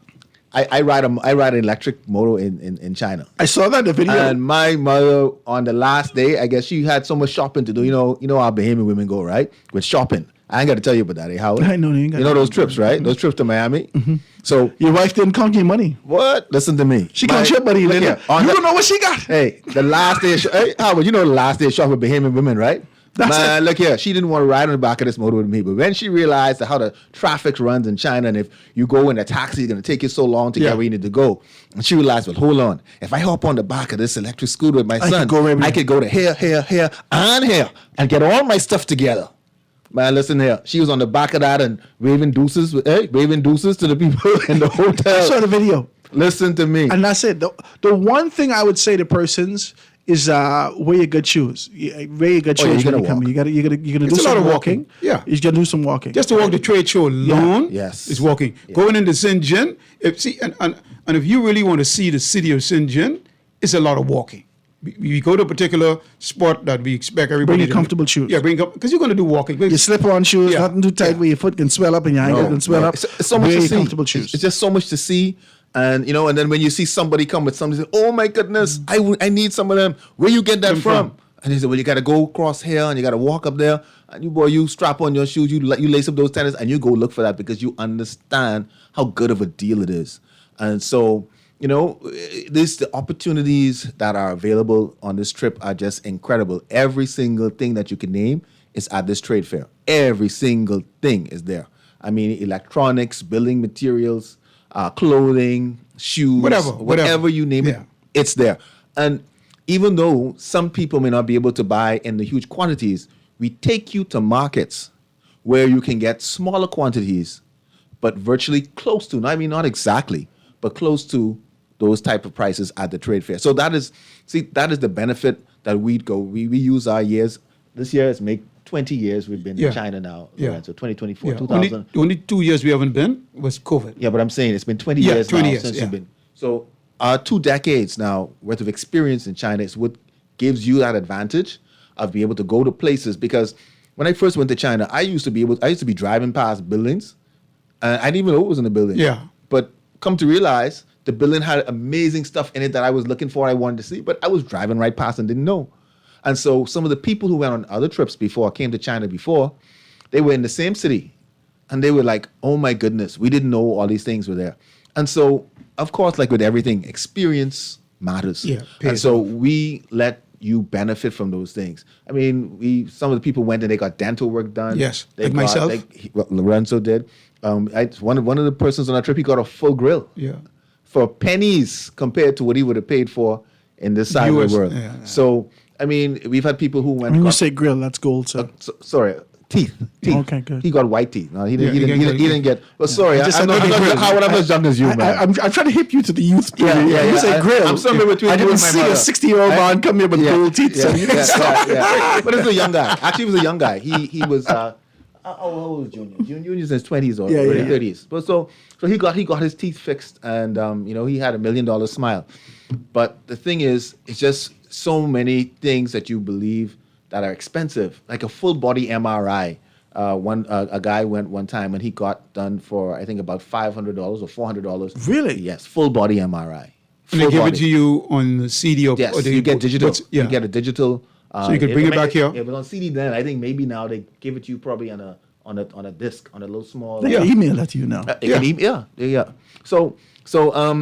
I ride an electric motor in China. I saw that in the video. And my mother on the last day, I guess she had so much shopping to do. You know how Bahamian women go, right? With shopping. I ain't got to tell you about that, Howard? I know. You know those trips, right? Those trips to Miami. Mm-hmm. So your wife didn't count your money. What? Listen to me. She counts your money. You don't know what she got. Hey, the last day. Hey, Howard, the last day of shopping with Bahamian women, right? Man, look here. She didn't want to ride on the back of this motor with me, but when she realized how the traffic runs in China, and if you go in a taxi, it's going to take you so long to get where you need to go, and she realized, well, hold on. If I hop on the back of this electric scooter with my son, I could go to here, and here, and get all my stuff together. Man, listen here. She was on the back of that and waving deuces to the people in the hotel. I saw the video. Listen to me. And that's it. The one thing I would say to persons is wear your good shoes. Wear your good shoes when you come in. You're gonna do some walking. Yeah. You're gonna do some walking. Just to walk the trade show alone is walking. Yeah. Going into Shenzhen, and if you really want to see the city of Shenzhen, it's a lot of walking. We go to a particular spot that we expect everybody bring your comfortable shoes. Yeah, because you're going to do walking. Your slip-on shoes, nothing too tight where your foot can swell up and your ankle can swell up. It's so much to see. Comfortable shoes. It's just so much to see. And and then when you see somebody come with something, say, oh my goodness, I need some of them. Where you get that from? And he said, well, you got to go across here and you got to walk up there. And you strap on your shoes, you lace up those tennis, and you go look for that because you understand how good of a deal it is. And so, the opportunities that are available on this trip are just incredible. Every single thing that you can name is at this trade fair. Every single thing is there. I mean, electronics, building materials, clothing, shoes, whatever you name it, it's there. And even though some people may not be able to buy in the huge quantities, we take you to markets where you can get smaller quantities, but virtually close to, not exactly, but close to those type of prices at the trade fair. So that is the benefit that we use our years. This year is 20 years we've been in China now. Yeah. So 2024, 2000. Only 2 years we haven't been was COVID. Yeah, but I'm saying it's been 20 years now since you've been. So 2 decades now worth of experience in China is what gives you that advantage of being able to go to places. Because when I first went to China, I used to be driving past buildings, and I didn't even know it was in the building. Yeah. But come to realize, the building had amazing stuff in it that I was looking for, I wanted to see, but I was driving right past and didn't know. And so some of the people who went on other trips before, came to China before, they were in the same city. And they were like, oh my goodness, we didn't know all these things were there. And so, of course, like with everything, experience matters. Yeah, and so we let you benefit from those things. I mean, some of the people went and they got dental work done. Yes, like myself. Lorenzo did. One of the persons on our trip, he got a full grill. Yeah. For pennies compared to what he would have paid for in this side of the world. Yeah. So, I mean, we've had people who went... When you say grill, that's gold, sir. Sorry, teeth. Okay, good. He got white teeth. No, he Yeah, didn't get. Well, sorry, I just I'm said not grill. Howard, I'm not as young as you, man. I'm trying to hip you to the youth. Yeah, yeah, You yeah. say grill. I'm somewhere between I you didn't and my see mother. a 60-year-old man come here with gold teeth. So you didn't stop. Yeah. But it's a young guy. Actually, he was a young guy. He was. How old was Junior? Junior's in his 20s or early 30s. But so he got his teeth fixed, and he had $1 million smile. But the thing is, it's just so many things that you believe that are expensive, like a full body MRI. A guy went one time and he got done for I think about $500 or $400. Really? Yes, full body MRI. And they give it to you on the CD or Yes, or you get digital. Yeah. You get a digital. So you could bring it back here? Yeah, but on CD then I think maybe now they give it to you probably on a disc, on a little small. They can email that to you now. Yeah. So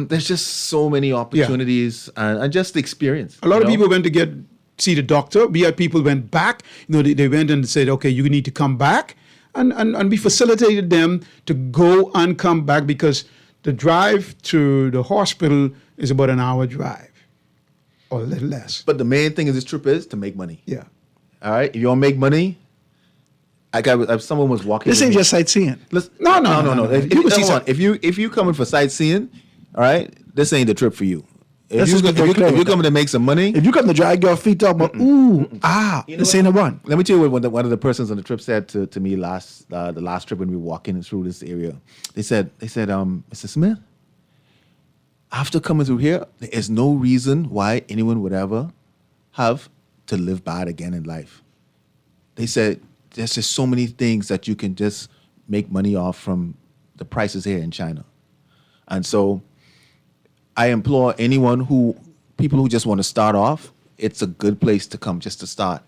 there's just so many opportunities and just the experience. A lot of people went to see the doctor. We had people went back. They went and said, okay, you need to come back. And we facilitated them to go and come back because the drive to the hospital is about an hour drive or a little less. But the main thing of this trip is to make money. Yeah. All right. If you want to make money, if someone was walking. This ain't just sightseeing. No. If you coming for sightseeing, all right, this ain't the trip for you. If you're coming to make some money, if you come to drag your feet up, this ain't the one. Let me tell you what one of the persons on the trip said to me the last trip when we were walking through this area. They said, Mr. Smith, after coming through here, there is no reason why anyone would ever have to live bad again in life. They said there's just so many things that you can just make money off from the prices here in China. And so I implore people who just want to start off, it's a good place to come just to start.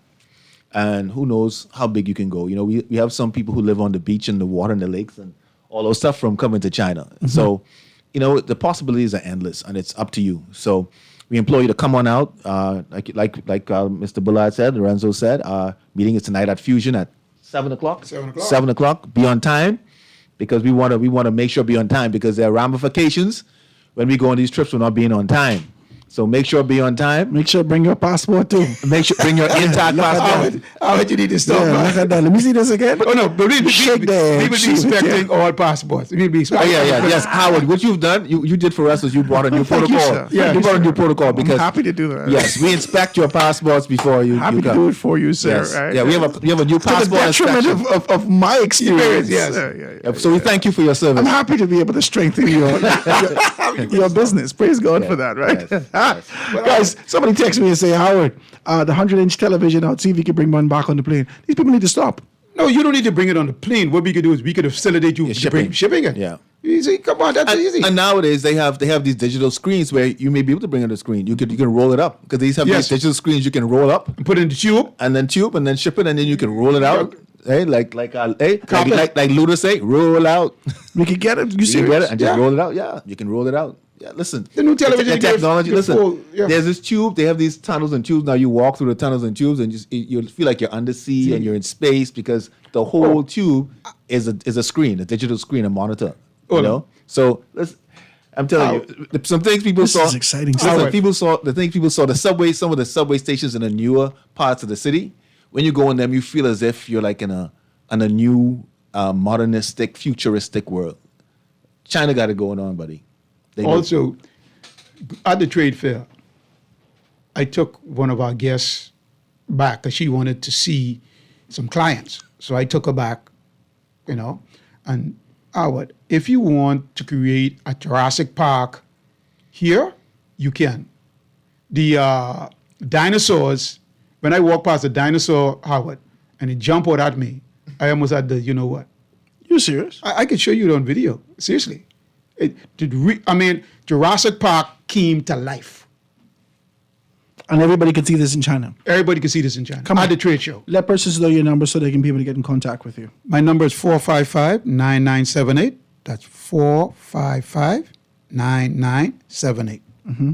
And who knows how big you can go. We have some people who live on the beach and the water and the lakes and all those stuff from coming to China. Mm-hmm. So, the possibilities are endless and it's up to you. So we implore you to come on out. Like Mr. Bullard said, Lorenzo said, our meeting is tonight at Fusion at 7 o'clock. 7 o'clock. Be on time because we want to make sure be on time because there are ramifications when we go on these trips, we're not being on time. So make sure be on time. Make sure bring your passport too. Make sure bring your intact passport. How would you need to stop? Look at that. Let me see this again. Oh no, but we be expecting all passports. We be expecting. Yes, Howard. What you've done, you did for us is you brought a new protocol. You brought a new protocol because I'm happy to do that. Yes, we inspect your passports before you. Happy to do it for you, sir. Yes. Right? Yeah, we have a new passport to the detriment of my experience. Yes. So we thank you for your service. I'm happy to be able to strengthen your business. Praise God for that, right? Yes. Guys, somebody text me and say, Howard, the 100-inch television out, see if you can bring one back on the plane. These people need to stop. No, you don't need to bring it on the plane. What we could do is we could facilitate you shipping it. Yeah. Easy, come on, that's easy. And nowadays they have these digital screens where you may be able to bring on the screen. You can roll it up because these have these digital screens you can roll up, put it in the tube, and then ship it, and then you can roll it out. Hey, like Luda say, roll out. We can get it. You can get it and just roll it out. Yeah, you can roll it out. Yeah, listen. The new television technology. Listen, there's this tube. They have these tunnels and tubes. Now you walk through the tunnels and tubes, and you feel like you're under sea and you're in space because the whole tube is a screen, a digital screen, a monitor. So I'm telling you, some things people saw. This is exciting stuff. stuff. The things people saw. Some of the subway stations in the newer parts of the city. When you go in them, you feel as if you're like in a new modernistic, futuristic world. China got it going on, buddy. Also, at the trade fair, I took one of our guests back because she wanted to see some clients. So I took her back, and Howard, if you want to create a Jurassic Park here, you can. The dinosaurs, when I walk past a dinosaur, Howard, and it jumped out at me, I almost had the, you know what? You serious? I could show you it on video. Seriously. Jurassic Park came to life. And everybody can see this in China. Everybody can see this in China. Come at the trade show. Let persons know your number so they can be able to get in contact with you. My number is 455-9978. That's 455-9978. Mm-hmm.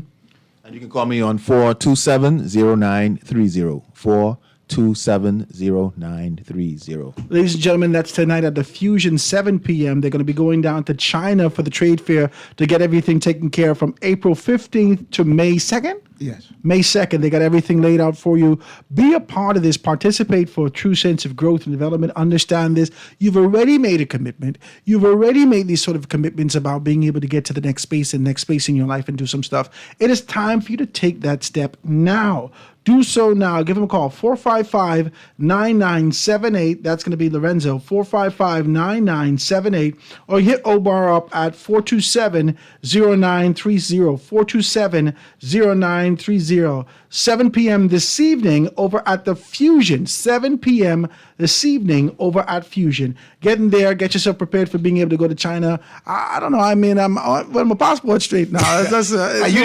And you can call me on 427-0930. 427-0930. Ladies and gentlemen, that's tonight at the Fusion, 7 p.m. They're going to be going down to China for the trade fair to get everything taken care of from April 15th to May 2nd. Yes. May 2nd, they got everything laid out for you. Be a part of this. Participate for a true sense of growth and development. Understand this. You've already made a commitment. You've already made these sort of commitments about being able to get to the next space and next space in your life and do some stuff. It is time for you to take that step now. Do so now. Give him a call, 455-9978. That's going to be Lorenzo, 455-9978. Or hit Obar up at 427-0930, 427-0930. 7 p.m. this evening over at the Fusion. 7 p.m. this evening over at Fusion. Get in there. Get yourself prepared for being able to go to China. I don't know. I mean, I'm my passport straight now. You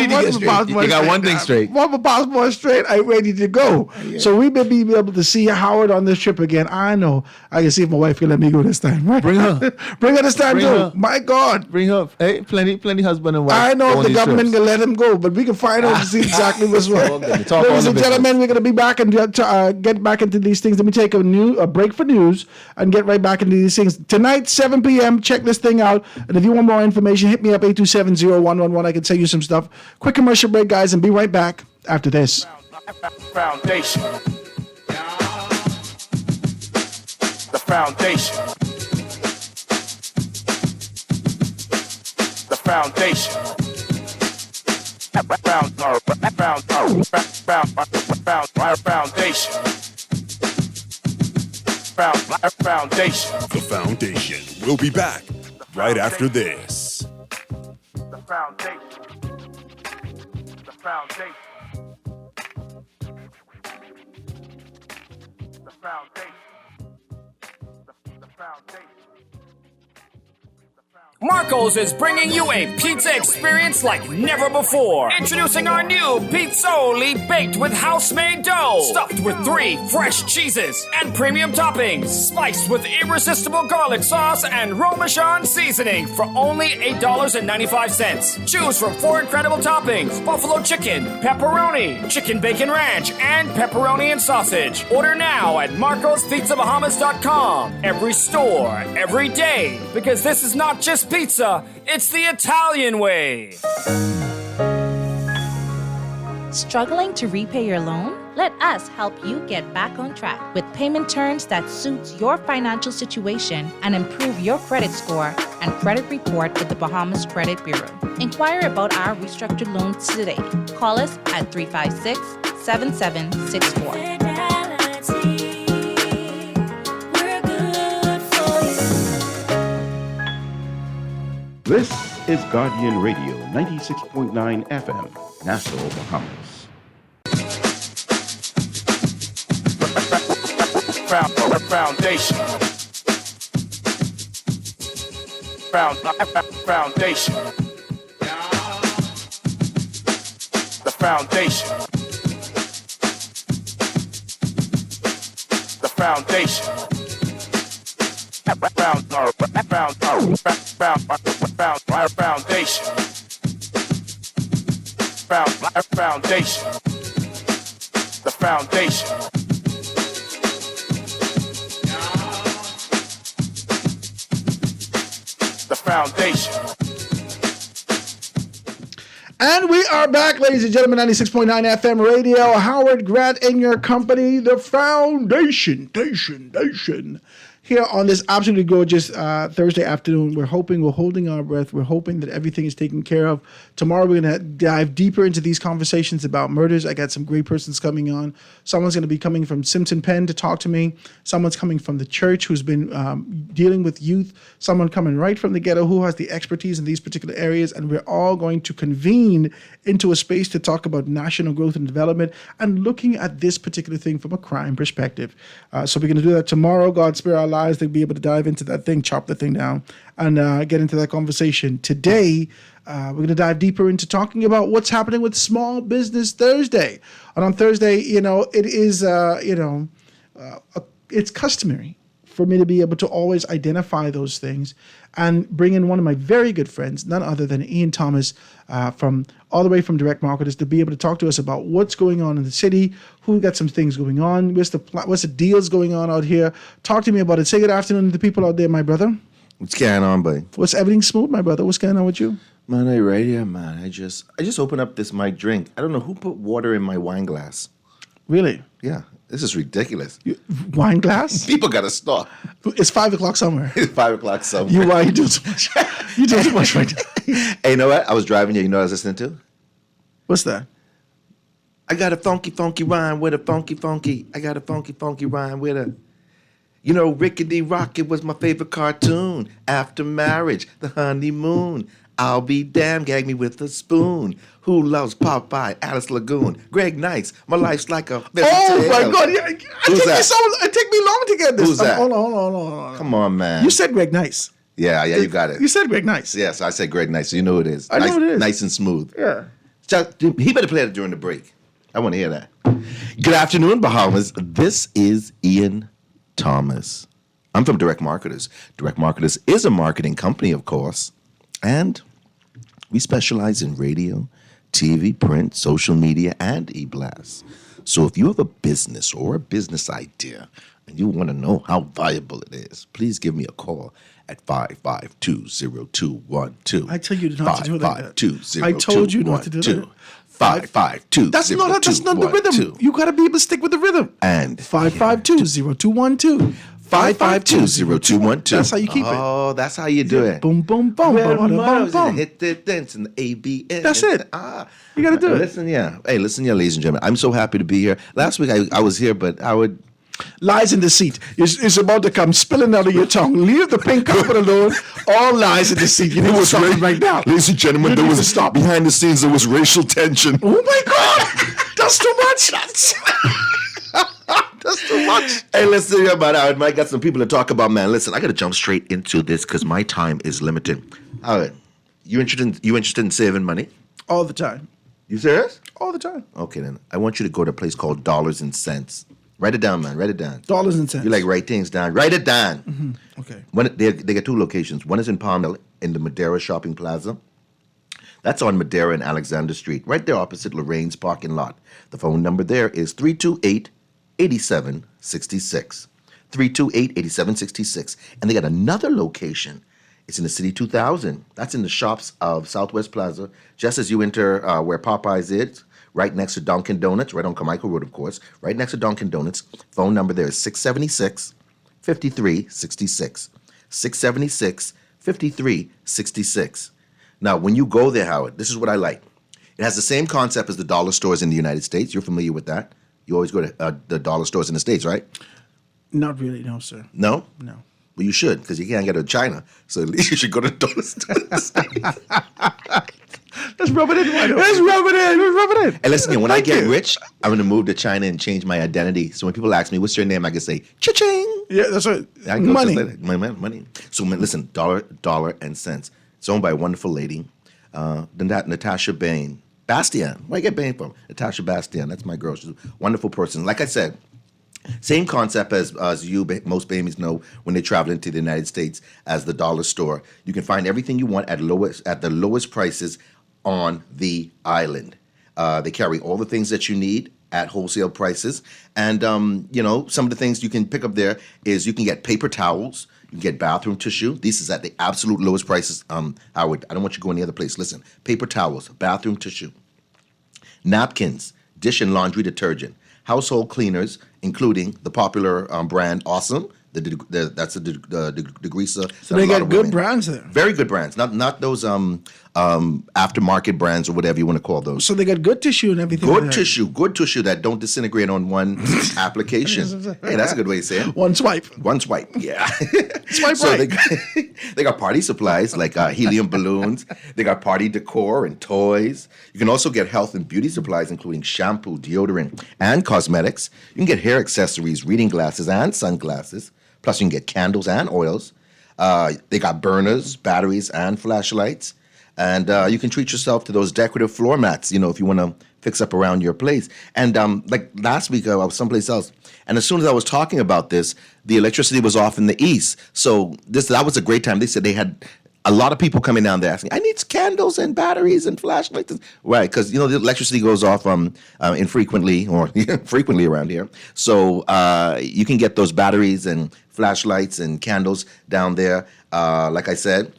need to get straight. You got one thing straight. One my passport straight. I'm ready to go. Yeah. So we may be able to see Howard on this trip again. I know. I can see if my wife can let me go this time. Right? Bring her. Bring her this time Bring too. her. My God. Bring her. Hey, plenty husband and wife. I know on if the these government trips. can let him go, but we can find out to see exactly what's what. Talk all Ladies the and gentlemen, we're going to be back and get back into these things. Let me take a break for news and get right back into these things. Tonight, 7 p.m., check this thing out. And if you want more information, hit me up, 827-0111. I can tell you some stuff. Quick commercial break, guys, and be right back after this. Foundation. The foundation. The foundation. Foundation. The Foundation. We'll be back right after this. The foundation. The foundation. The foundation. The foundation. Marco's is bringing you a pizza experience like never before. Introducing our new Pizzoli, baked with house-made dough, stuffed with 3 fresh cheeses and premium toppings, spiced with irresistible garlic sauce and Romajon seasoning for only $8.95. Choose from 4 incredible toppings: buffalo chicken, pepperoni, chicken bacon ranch, and pepperoni and sausage. Order now at marcospizzabahamas.com. Every store, every day, because this is not just pizza, it's the Italian way. Struggling to repay your loan? Let us help you get back on track with payment terms that suits your financial situation and improve your credit score and credit report with the Bahamas Credit Bureau. Inquire about our restructured loans today. Call us at 356-7764. This is Guardian Radio, 96.9 FM, Nassau, Bahamas. Foundation. Foundation. The foundation. The foundation. Foundation. Foundation. The foundation. The foundation. And we are back, ladies and gentlemen, 96.9 FM radio. Howard Grant in your company, the Foundation. Here on this absolutely gorgeous Thursday afternoon. We're holding our breath. We're hoping that everything is taken care of. Tomorrow we're going to dive deeper into these conversations about murders. I got some great persons coming on. Someone's going to be coming from Simpson Penn to talk to me. Someone's coming from the church who's been dealing with youth. Someone coming right from the ghetto who has the expertise in these particular areas. And we're all going to convene into a space to talk about national growth and development and looking at this particular thing from a crime perspective. So we're going to do that tomorrow. God spare our lives to be able to dive into that thing, chop the thing down, and get into that conversation. Today, we're going to dive deeper into talking about what's happening with Small Business Thursday. And on Thursday, it is, it's customary for me to be able to always identify those things and bring in one of my very good friends, none other than Ian Thomas, from all the way from Direct Marketers, to be able to talk to us about what's going on in the city, who got some things going on, what's the deals going on out here. Talk to me about it. Say good afternoon to the people out there, my brother. What's going on, buddy? What's everything smooth, my brother? What's going on with you? Man, I right here, man. I just opened up this my drink. I don't know who put water in my wine glass. Really? Yeah, this is ridiculous. Wine glass? People gotta stop. It's 5 o'clock somewhere. It's 5 o'clock somewhere. You doing too much? You doing too much right now. Hey, you know what? I was driving here. You know what I was listening to? What's that? I got a funky, funky rhyme with a funky, funky. I got a funky, funky rhyme with a. You know, Rickety Rocket was my favorite cartoon. After marriage, the honeymoon. I'll be damned, gag me with a spoon. Who loves Popeye, Alice Lagoon, Greg Nice? My life's like a. Oh my God! Yeah, it take me long to get this. Who's that? Hold on. Come on, man. You said Greg Nice. Yeah, you got it. You said Greg Nice. Yes, I said Greg Nice. So you know who it is. I know who it is. Nice and smooth. Yeah. He better play it during the break. I want to hear that. Good afternoon, Bahamas. This is Ian Thomas. I'm from Direct Marketers. Direct Marketers is a marketing company, of course, and we specialize in radio, TV, print, social media, and e-blasts. So if you have a business or a business idea and you want to know how viable it is, please give me a call at 552-0212. I tell you not to do that. 552-0212. I told you not to do that. 552. That's not the rhythm. You got to be able to stick with the rhythm. And 552-0212. 552-0212. That's how you keep it. Oh, that's how you do it. Boom, boom, boom, boom, boom, boom. Hit the dance and the ABN. That's it. You got to do it. Listen, ladies and gentlemen. I'm so happy to be here. Last week I was here, but I would. Lies in deceit. It's about to come spilling out of your tongue. Leave the pink carpet alone. All lies in deceit. You need to stop it right now. Ladies and gentlemen, there was stop. Behind the scenes, there was racial tension. Oh my God! That's too much. That's too much. Hey, let's see about Howard. I got some people to talk about, man. Listen, I got to jump straight into this because my time is limited. Howard, you interested in saving money? All the time. You serious? All the time. Okay, then. I want you to go to a place called Dollars and Cents. Write it down, man. Write it down. Dollars and Cents. You like write things down. Write it down. Mm-hmm. Okay. They got two locations. One is in Palmdale in the Madeira Shopping Plaza. That's on Madeira and Alexander Street, right there opposite Lorraine's parking lot. The phone number there is 328-8766. 328-8766. And they got another location. It's in the City 2000. That's in the shops of Southwest Plaza, just as you enter where Popeyes is, right next to Dunkin' Donuts, right on Carmichael Road, of course, right next to Dunkin' Donuts. Phone number there is 676-5366. 676-5366. Now, when you go there, Howard, this is what I like. It has the same concept as the dollar stores in the United States. You're familiar with that? You always go to the dollar stores in the States, right? Not really, no, sir. No? No. Well, you should, because you can't get to China. So at least you should go to the dollar store in the States. Let's rub it in. Let's rub it in. And listen, when I get rich, I'm going to move to China and change my identity. So when people ask me, what's your name? I can say, cha-ching. Yeah, that's right. Money. Money. So listen, dollar and cents. It's owned by a wonderful lady, Natasha Bain. Bastian. Where I get Bain from? Natasha Bastian. That's my girl. She's a wonderful person. Like I said, same concept as most babies know when they travel into the United States as the dollar store. You can find everything you want at the lowest prices on the island. They carry all the things that you need at wholesale prices. And, some of the things you can pick up there is you can get paper towels. You can get bathroom tissue. This is at the absolute lowest prices. Howard, I don't want you to go any other place. Listen, paper towels, bathroom tissue, napkins, dish and laundry detergent, household cleaners, including the popular brand Awesome. That's the degreaser. So they got good brands there. Very good brands, not those aftermarket brands or whatever you want to call those. So they got good tissue and everything. Good tissue that don't disintegrate on one application. Hey, that's a good way to say it. One swipe, yeah. Swipe so right. They got party supplies like helium balloons. They got party decor and toys. You can also get health and beauty supplies, including shampoo, deodorant, and cosmetics. You can get hair accessories, reading glasses, and sunglasses. Plus, you can get candles and oils. They got burners, batteries, and flashlights. And you can treat yourself to those decorative floor mats, if you want to fix up around your place. And like last week, I was someplace else. And as soon as I was talking about this, the electricity was off in the east. So that was a great time. They said they had a lot of people coming down there asking, I need candles and batteries and flashlights. Right, because, the electricity goes off infrequently or frequently around here. So you can get those batteries and flashlights and candles down there. Like I said,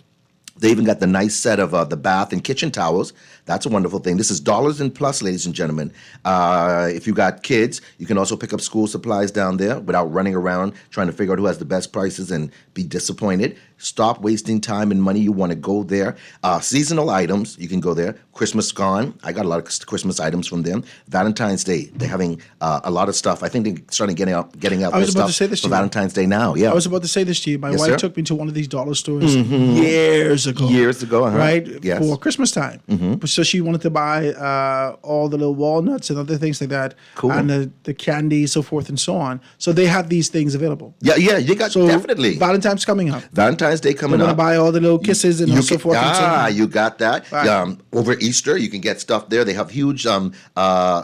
They even got the nice set of the bath and kitchen towels. That's a wonderful thing. This is dollars and plus, ladies and gentlemen. If you got kids, you can also pick up school supplies down there without running around trying to figure out who has the best prices and be disappointed. Stop wasting time and money. You want to go there. Seasonal items, you can go there. Christmas gone. I got a lot of Christmas items from them. Valentine's Day, they're having a lot of stuff. I think they're starting getting out I was their about to stuff say this for to you. Valentine's Day now. Yeah. I was about to say this to you. My Yes, wife sir? took me to one of these dollar stores Mhm. years ago. Years ago, uh-huh. Right? Yes. For Christmas time. So she wanted to buy all the little walnuts and other things like that. Cool. And the candy, so forth and so on. So they have these things available. Yeah, you got definitely. Valentine's coming up. Valentine's Day coming They're up. going to buy all the little kisses and You so can- forth and so on. you got that. Right. Over Easter, you can get stuff there. They have huge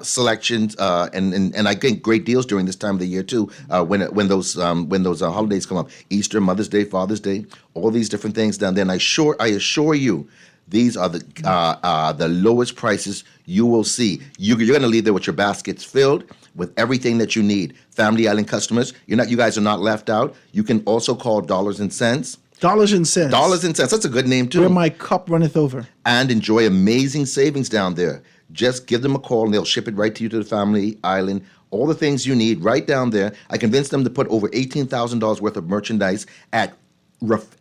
selections and I think great deals during this time of the year too. When those holidays come up, Easter, Mother's Day, Father's Day, all these different things down there. And I assure you, these are the lowest prices you will see. You're going to leave there with your baskets filled with everything that you need. Family Island customers, you guys are not left out. You can also call Dollars and Cents. Dollars and Cents. Dollars and Cents. That's a good name too. Where my cup runneth over. And enjoy amazing savings down there. Just give them a call and they'll ship it right to you to the Family Island. All the things you need right down there. I convinced them to put over $18,000 worth of merchandise at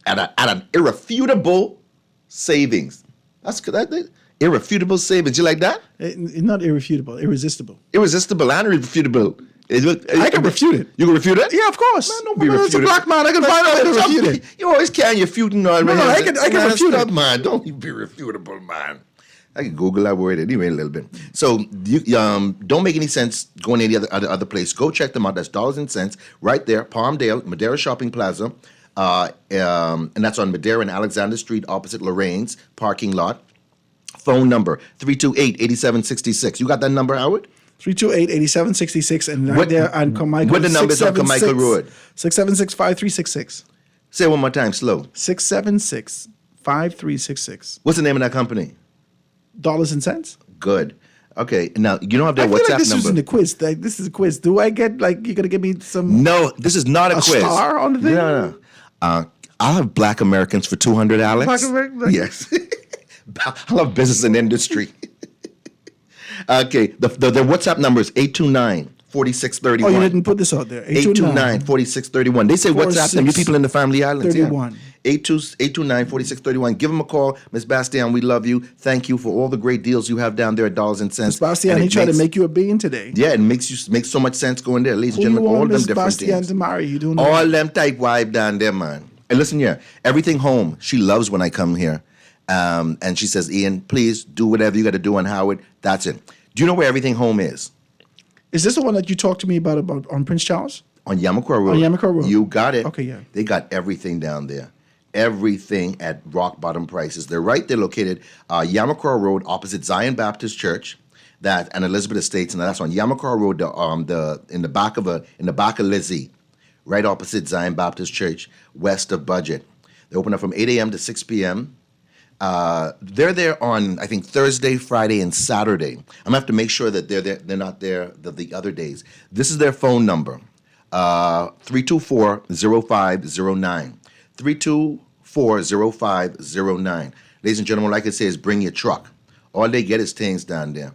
an irrefutable savings. That's good. Irrefutable savings. You like that? Not irrefutable, irresistible. Irresistible and irrefutable. I can refute it. You can refute it? Yeah, of course. Man, don't be It's a refuted. black man. I can find out how to refute it. You always can. You're refuting already. No, I can refute it. Man, don't be refutable, man. I can Google that word anyway a little bit. So you don't make any sense going to any other place. Go check them out. That's Dollars and Cents right there, Palmdale, Madera Shopping Plaza. And that's on Madera and Alexander Street opposite Lorraine's parking lot. Phone number 328-8766. You got that number, Howard? 328-8766 and right there on Carmichael. What the numbers on Carmichael Road? 676-5366. Say it one more time, slow. 676-5366. What's the name of that company? Dollars and Cents. Good. Okay. Now you don't have their I feel WhatsApp like this number. is a quiz. This is a quiz. Do I get you're gonna give me some? No, this is not a quiz. Star on the thing? No. I'll have Black Americans for 200, Alex. Black Americans? Yes. I love business and industry. Okay. The WhatsApp number is 829-4631. Oh, you didn't put this out there. 829-4631. They say WhatsApp them. You people in the Family Islands. 31. Yeah. 829-4631. Give them a call. Miss Bastian, we love you. Thank you for all the great deals you have down there at Dollars and Cents. Miss Bastian, And he it tried to makes- make you a bean today. Yeah, it makes so much sense going there. Ladies and Who you gentlemen, all want them Miss different Bastian things. to marry? You don't know. All them type wife down there, man. And listen here, everything home, she loves when I come here. And she says, Ian, please do whatever you got to do on Howard. That's it. Do you know where everything home is? Is this the one that you talked to me about on Prince Charles? On Yamacraw Road. On Yamacraw Road. You got it. Okay, yeah. They got everything down there. Everything at rock bottom prices. They're located Yamacraw Road opposite Zion Baptist Church. And Elizabeth Estates, and that's on Yamacraw Road, in the back of Lizzie, right opposite Zion Baptist Church, west of Budget. They open up from 8 a.m. to 6 p.m. They're there on, I think, Thursday, Friday, and Saturday. I'm gonna have to make sure that they're not there the other days. This is their phone number, 324-0509. 324-0509. Ladies and gentlemen, like I say, is bring your truck. All they get is things down there.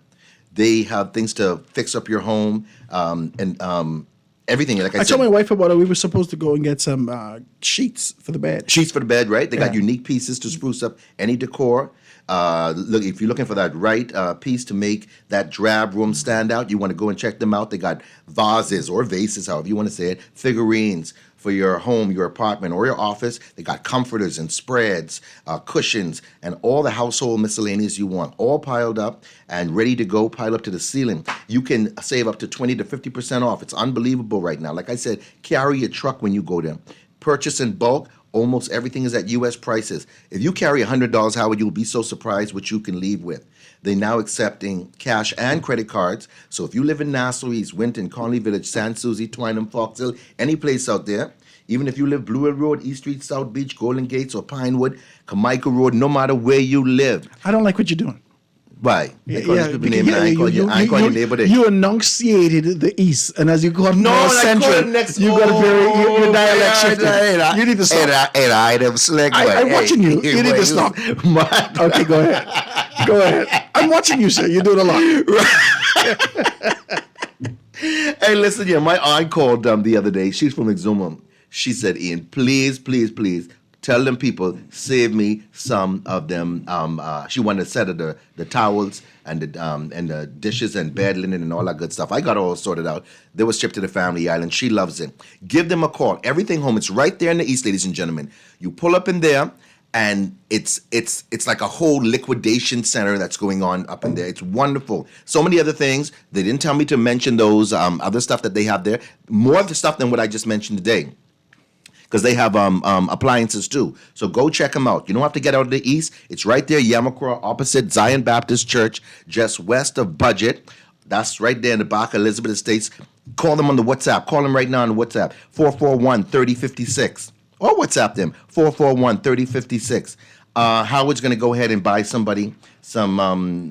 They have things to fix up your home and everything. Like I said, told my wife about it. We were supposed to go and get some sheets for the bed. Sheets for the bed, right? They got Yeah. unique pieces to spruce up any decor. Look, if you're looking for that right piece to make that drab room stand out, you want to go and check them out. They got vases or vases, however you want to say it, figurines for your home, your apartment, or your office. They got comforters and spreads, cushions, and all the household miscellaneous you want, all piled up and ready to go, piled up to the ceiling. You can save up to 20 to 50% off. It's unbelievable right now. Like I said, carry your truck when you go there. Purchase in bulk. Almost everything is at U.S. prices. If you carry $100, Howard, you'll be so surprised what you can leave with. They're now accepting cash and credit cards. So if you live in Nassau, East Winton, Conley Village, San Susie, Twynham, Fox Hill, any place out there, even if you live Blue Hill Road, East Street, South Beach, Golden Gates, or Pinewood, Carmichael Road, no matter where you live. I don't like what you're doing. Why? I call these people because- name. I ain't call you. I ain't call you neighbor. You enunciated the East, and as you go No, more I central, call it next. you got a very your dialect shifted. You need to stop. And I them slick. I'm watching you. You need to stop. Okay, go ahead. Go ahead. I'm watching you, sir. You're doing a lot. Hey, listen here. My aunt called the other day. She's from Exuma. She said, Ian, please, please, please, tell them people, save me some of them. She wanted a set of the towels and the dishes and bed linen and all that good stuff. I got it all sorted out. They were shipped to the family island. She loves it. Give them a call. Everything Home. It's right there in the East, ladies and gentlemen. You pull up in there, and it's like a whole liquidation center that's going on up in there. It's wonderful. So many other things. They didn't tell me to mention those other stuff that they have there. More of the stuff than what I just mentioned today. Because they have appliances too. So go check them out. You don't have to get out of the East. It's right there, Yamakura, opposite Zion Baptist Church, just west of Budget. That's right there in the back of Elizabeth Estates. Call them on the WhatsApp. Call them right now on the WhatsApp, 441-3056. Or WhatsApp them, 441-3056. Howard's going to go ahead and buy somebody some,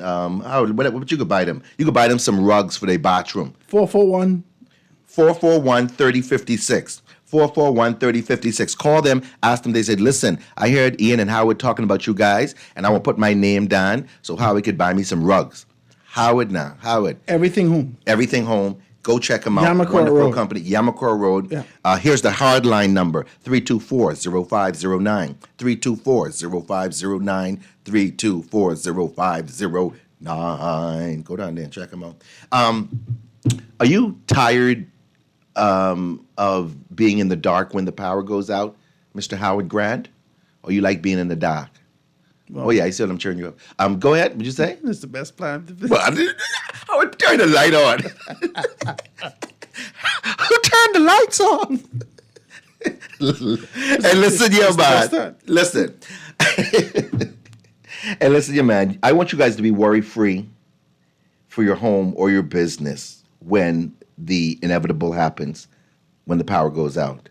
Howard, what you could buy them? You could buy them some rugs for their bathroom. 441-3056. 441-3056. Call them, ask them. They said, listen, I heard Ian and Howard talking about you guys, and I will put my name down so Howard could buy me some rugs. Howard now. Howard. Everything Home. Everything Home. Go check them out. Yamakura Wonderful Road. company. Yamakura Road. Yeah. Here's the hardline number, 324-0509. 324-0509. 324-0509. Go down there and check them out. Are you tired of being in the dark when the power goes out, Mr. Howard Grant? Or you like being in the dark? Well, oh, yeah, I said I'm cheering you up. Go ahead. What'd you say? It's the best plan. Well, I would turn the light on. Who turned the lights on? And listen, yeah, man. Listen. And listen, yeah, man. I want you guys to be worry-free for your home or your business when the inevitable happens, when the power goes out.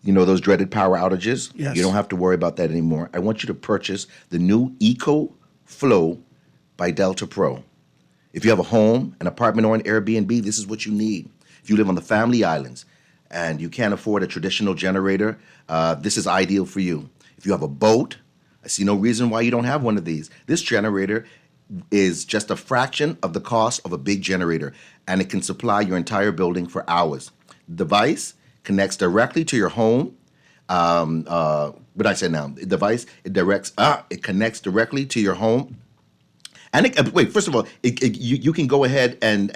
You know those dreaded power outages? Yes. You don't have to worry about that anymore. I want you to purchase the new EcoFlow by Delta Pro. If you have a home, an apartment, or an Airbnb, this is what you need. If you live on the Family Islands and you can't afford a traditional generator, this is ideal for you. If you have a boat, I see no reason why you don't have one of these. This generator is just a fraction of the cost of a big generator, and it can supply your entire building for hours. The device connects directly to your home. What I said now, the device, it connects directly to your home. And first of all, you can go ahead and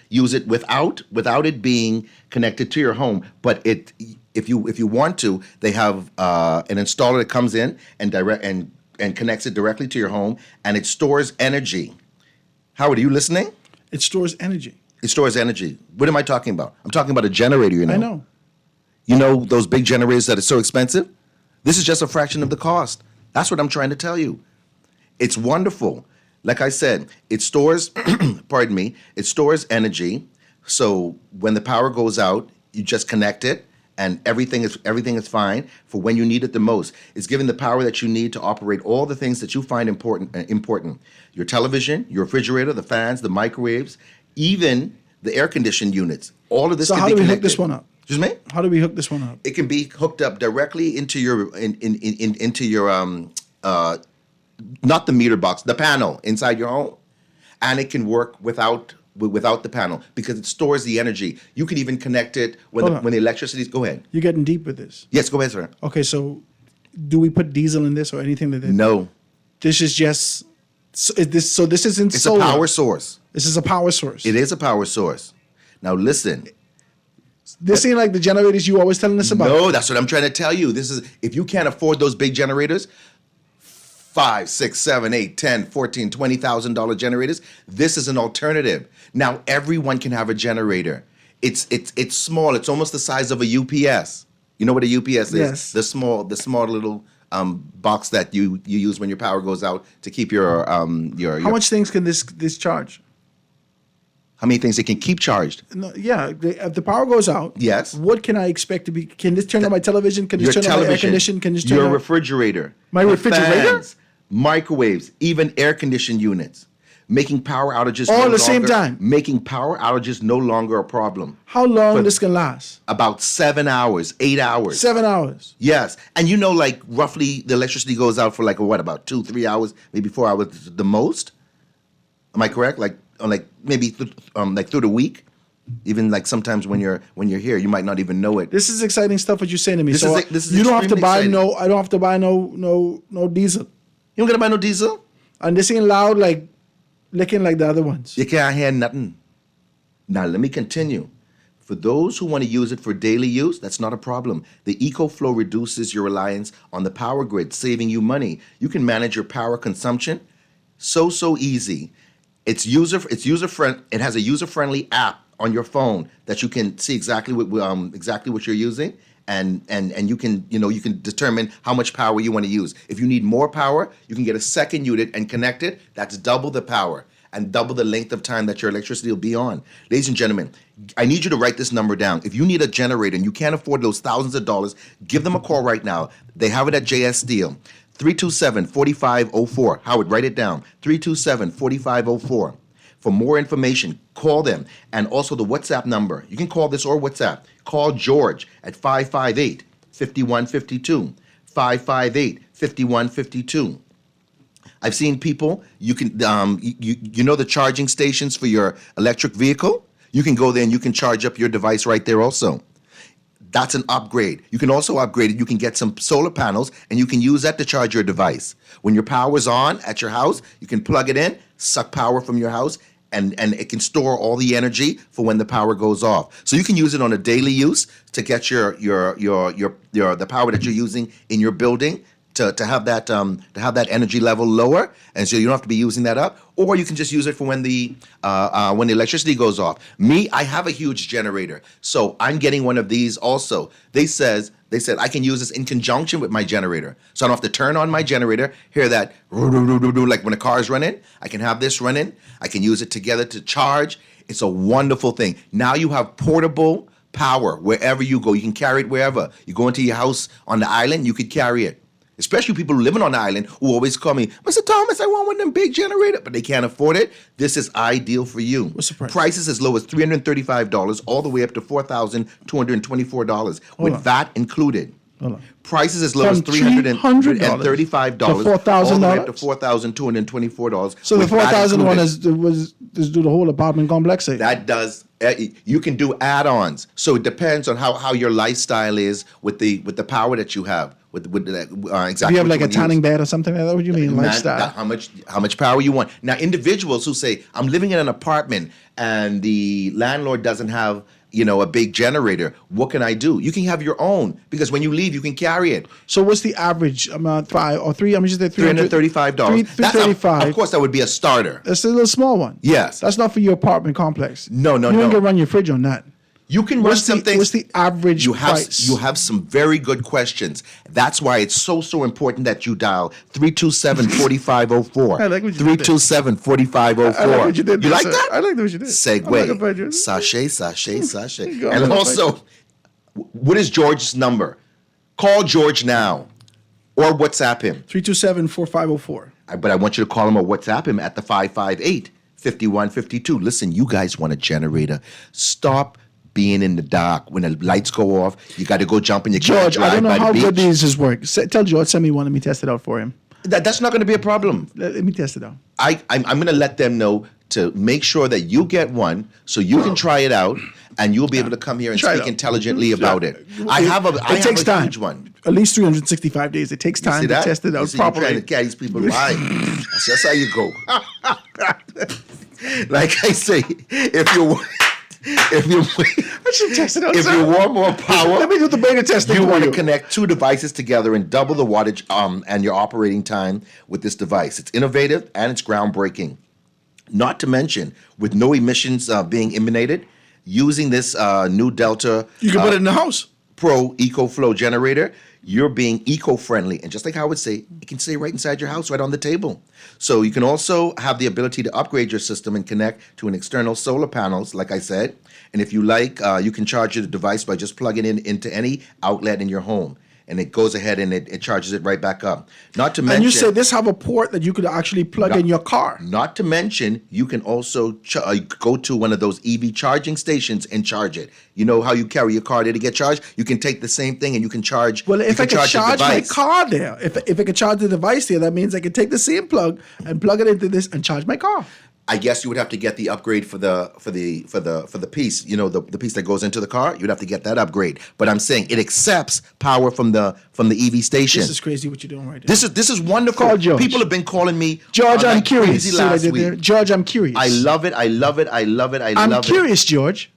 use it without it being connected to your home. But if you want to, they have an installer that comes in and connects it directly to your home, and it stores energy. Howard, are you listening? It stores energy. It stores energy. What am I talking about? I'm talking about a generator, you know. I know. You know those big generators that are so expensive? This is just a fraction of the cost. That's what I'm trying to tell you. It's wonderful. Like I said, it stores, pardon me, it stores energy. So when the power goes out, you just connect it, and everything is fine for when you need it the most. It's giving the power that you need to operate all the things that you find important. Your television, your refrigerator, the fans, the microwaves, even the air conditioned units. All of this So can how be do we connected. hook this one up? Excuse me? How do we hook this one up? It can be hooked up directly into your into your not the meter box, the panel inside your home, and it can work without the panel because it stores the energy. You can even connect it when the electricity's. Go ahead. You're getting deep with this. Yes, go ahead, sir. Okay, so do we put diesel in this or anything like that? No. This is just this isn't It's solar. a power source. This is a power source. It is a power source. Now listen. This ain't like the generators you always telling us about. No, that's what I'm trying to tell you. This is if you can't afford those big generators, $5, $6, $7, $8, $10, $14, $20,000 generators. This is an alternative. Now everyone can have a generator. It's small. It's almost the size of a UPS. You know what a UPS is? Yes. The small little box that you use when your power goes out to keep your How much things can this charge? How many things it can keep charged? No, yeah, if the power goes out, yes. What can I expect to be? Can this turn on my television? Can this Your turn on my air television, condition? Can this turn your on refrigerator, my the refrigerator? fans, microwaves, even air conditioned units. Making power outages All no at the same longer- time? Making power outages no longer a problem. How long For this can last? About 7 hours, 8 hours. 7 hours. Yes, and you know, like roughly, the electricity goes out for like what, about 2-3 hours, maybe 4 hours, the most. Am I correct? Like maybe like through the week, even like sometimes when you're here, you might not even know it. This is exciting stuff what you're saying to me. This so is you don't have to extremely buy exciting. no. I don't have to buy no diesel. You don't gotta buy no diesel, and this ain't loud like licking like the other ones. You can't hear nothing. Now let me continue. For those who want to use it for daily use, that's not a problem. The EcoFlow reduces your reliance on the power grid, saving you money. You can manage your power consumption so easy. It's user friendly. It has a user friendly app on your phone that you can see exactly what you're using, and you can determine how much power you want to use. If you need more power, you can get a second unit and connect it. That's double the power and double the length of time that your electricity will be on. Ladies and gentlemen, I need you to write this number down. If you need a generator and you can't afford those thousands of dollars, give them a call right now. They have it at JS Steel. 327-4504. Howard, write it down. 327-4504. For more information, call them. And also the WhatsApp number. You can call this or WhatsApp. Call George at 558-5152. 558-5152. I've seen people, you can, you know the charging stations for your electric vehicle? You can go there and you can charge up your device right there also. That's an upgrade. You can also upgrade it. You can get some solar panels and you can use that to charge your device. When your power's on at your house, you can plug it in, suck power from your house, and it can store all the energy for when the power goes off. So you can use it on a daily use to get the power that you're using in your building to have that energy level lower, and so you don't have to be using that up. Or you can just use it for when the electricity goes off. Me, I have a huge generator, so I'm getting one of these also. They said I can use this in conjunction with my generator, so I don't have to turn on my generator, hear that like when a car is running. I can have this running. I can use it together to charge. It's a wonderful thing. Now you have portable power wherever you go. You can carry it wherever. You go into your house on the island, you could carry it. Especially people living on the island who always call me, Mr. Thomas, I want one of them big generators, but they can't afford it. This is ideal for you. What's the price? Prices as low as $335 all the way up to $4,224 with VAT included. Hold on. Prices as low as From $335 to all the way up $4,000? to $4,224. So the with VAT 4,000 one included. is do the whole apartment complex. That does. You can do add-ons. So it depends on how your lifestyle is with the power that you have. Exactly. If you have like a what you tanning use. bed or something like that, what do you mean lifestyle? How much power you want. Now, individuals who say, I'm living in an apartment and the landlord doesn't have, a big generator, what can I do? You can have your own, because when you leave, you can carry it. So what's the average amount? $335. $335. Of course, that would be a starter. That's a little small one. Yes. That's not for your apartment complex. No. You ain't gonna run your fridge on that. You can run some things. What's the average price? You have some very good questions. That's why it's so important that you dial 327-4504. I like what you did there. 327-4504. I like what you did. You like sir. that? I like what you did. Segue. Sachet. Go And on, also, what is George's number? Call George now or WhatsApp him. 327-4504. But I want you to call him or WhatsApp him at the 558-5152. Listen, you guys want a generator. Stop being in the dark. When the lights go off, you got to go jump in your car. George, I don't know how good these work. Tell George, send me one. Let me test it out for him. That's not going to be a problem. Let me test it out. I'm going to let them know to make sure that you get one so you can try it out and you'll be able to come here and speak intelligently about it. I have a huge one. At least 365 days. It takes time to test it out properly. You're trying to catch these people right. That's how you go. Like I say, if you want more power, let me do the beta testing. You want to connect two devices together and double the wattage and your operating time with this device. It's innovative and it's groundbreaking. Not to mention, with no emissions being emanated, using this new Delta, you can put it in the house. Pro EcoFlow generator, you're being eco-friendly. And just like I would say, it can stay right inside your house, right on the table. So you can also have the ability to upgrade your system and connect to an external solar panels, like I said. And if you like, you can charge your device by just plugging it into any outlet in your home. and it goes ahead and it charges it right back up. Not to mention, And you say this have a port that you could actually plug in your car. Not to mention, you can also go to one of those EV charging stations and charge it. You know how you carry your car there to get charged? You can take the same thing and you can charge. Well, if I could charge the my device. car there, if I could charge the device there, that means I could take the same plug and plug it into this and charge my car. I guess you would have to get the upgrade for the piece. You know, the piece that goes into the car. You'd have to get that upgrade. But I'm saying it accepts power from the EV station. This is crazy what you're doing right now. This is wonderful. Call George. People have been calling me. George, I'm like curious. crazy See what I last did there? week. George, I'm curious. I love it. I love it. I love it. I love it. I'm curious, George.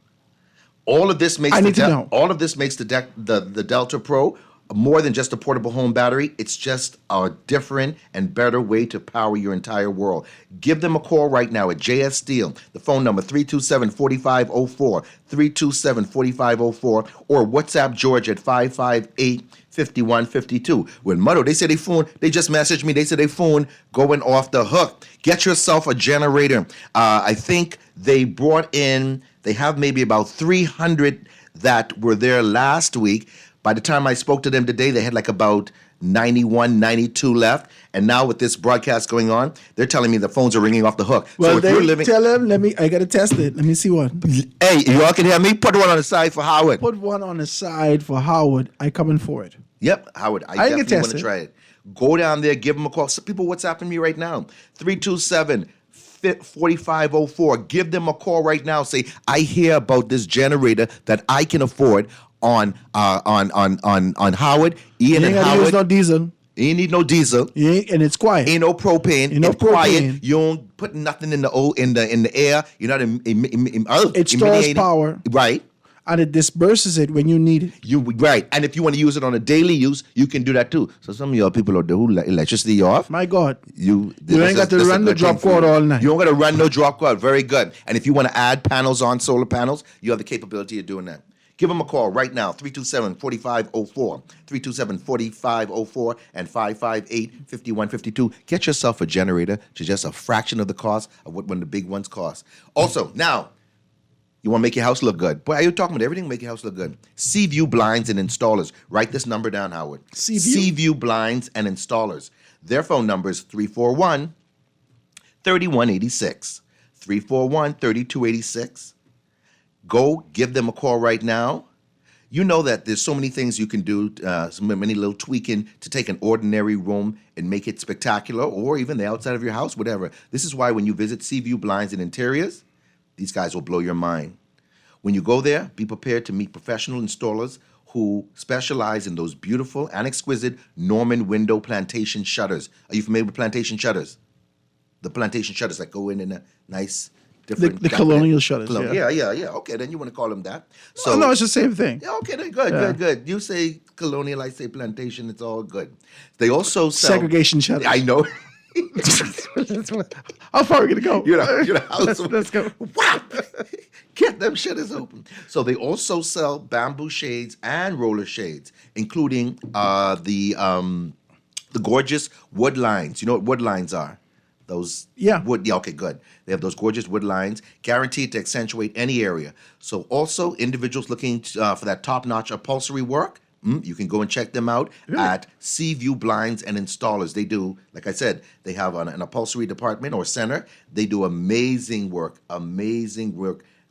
All of this makes I need to know. All of this makes the Delta Pro more than just a portable home battery. It's just a different and better way to power your entire world. Give them a call right now at JS Steel. The phone number 327-4504, 327-4504, or WhatsApp George at 558-5152. When Mutto, they say they phone, they just messaged me. They said they phone going off the hook. Get yourself a generator. I think they brought in. They have maybe about 300 that were there last week. By the time I spoke to them today, they had like about 91, 92 left. And now with this broadcast going on, they're telling me the phones are ringing off the hook. Well, so if they you're living, tell them, I got to test it. Let me see one. hey, you all can hear me? Put one on the side for Howard. Put one on the side for Howard. I coming for it. Yep, Howard, I can definitely test want to it. try it. Go down there, give them a call. Some people WhatsApping me right now. 327-4504. Give them a call right now. Say, I hear about this generator that I can afford on Howard. Ian You and ain't gotta Howard. use no diesel. You ain't need no diesel. And it's quiet. Ain't no propane. Ain't no it's quiet. propane. You don't put nothing in the air. You're not It stores emanating. power. Right. And it disperses it when you need it. Right. And if you want to use it on a daily use, you can do that too. So some of y'all people out there who let electricity off. My God. You ain't got to run the drop cord all night. You don't got to run no drop cord. Very good. And if you want to add panels on solar panels, you have the capability of doing that. Give them a call right now, 327-4504, 327-4504, and 558-5152. Get yourself a generator to just a fraction of the cost of what one of the big ones cost. Also, now, you want to make your house look good. Boy, are you talking about everything to make your house look good? Seaview Blinds and Installers. Write this number down, Howard. Seaview Blinds and Installers. Their phone number is 341-3186. 341-3286. Go give them a call right now. You know that there's so many things you can do, so many little tweaking to take an ordinary room and make it spectacular, or even the outside of your house, whatever. This is why when you visit Seaview Blinds and Interiors, these guys will blow your mind. When you go there, be prepared to meet professional installers who specialize in those beautiful and exquisite Norman window plantation shutters. Are you familiar with plantation shutters? The plantation shutters that go in a nice... The colonial shutters. Yeah. Okay, then you want to call them that. So no, it's the same thing. Yeah, okay, then good. You say colonial, I say plantation. It's all good. They also sell segregation shutters. I know. How far are we gonna go? You're the house. Let's go. Whap! Get them shutters open. So they also sell bamboo shades and roller shades, including the gorgeous wood lines. You know what wood lines are? Those wood. Yeah, okay, good. They have those gorgeous wood lines, guaranteed to accentuate any area. So also individuals looking for that top-notch upholstery work, you can go and check them out at Seaview Blinds and Installers. They do, like I said, they have an upholstery department or center. They do amazing work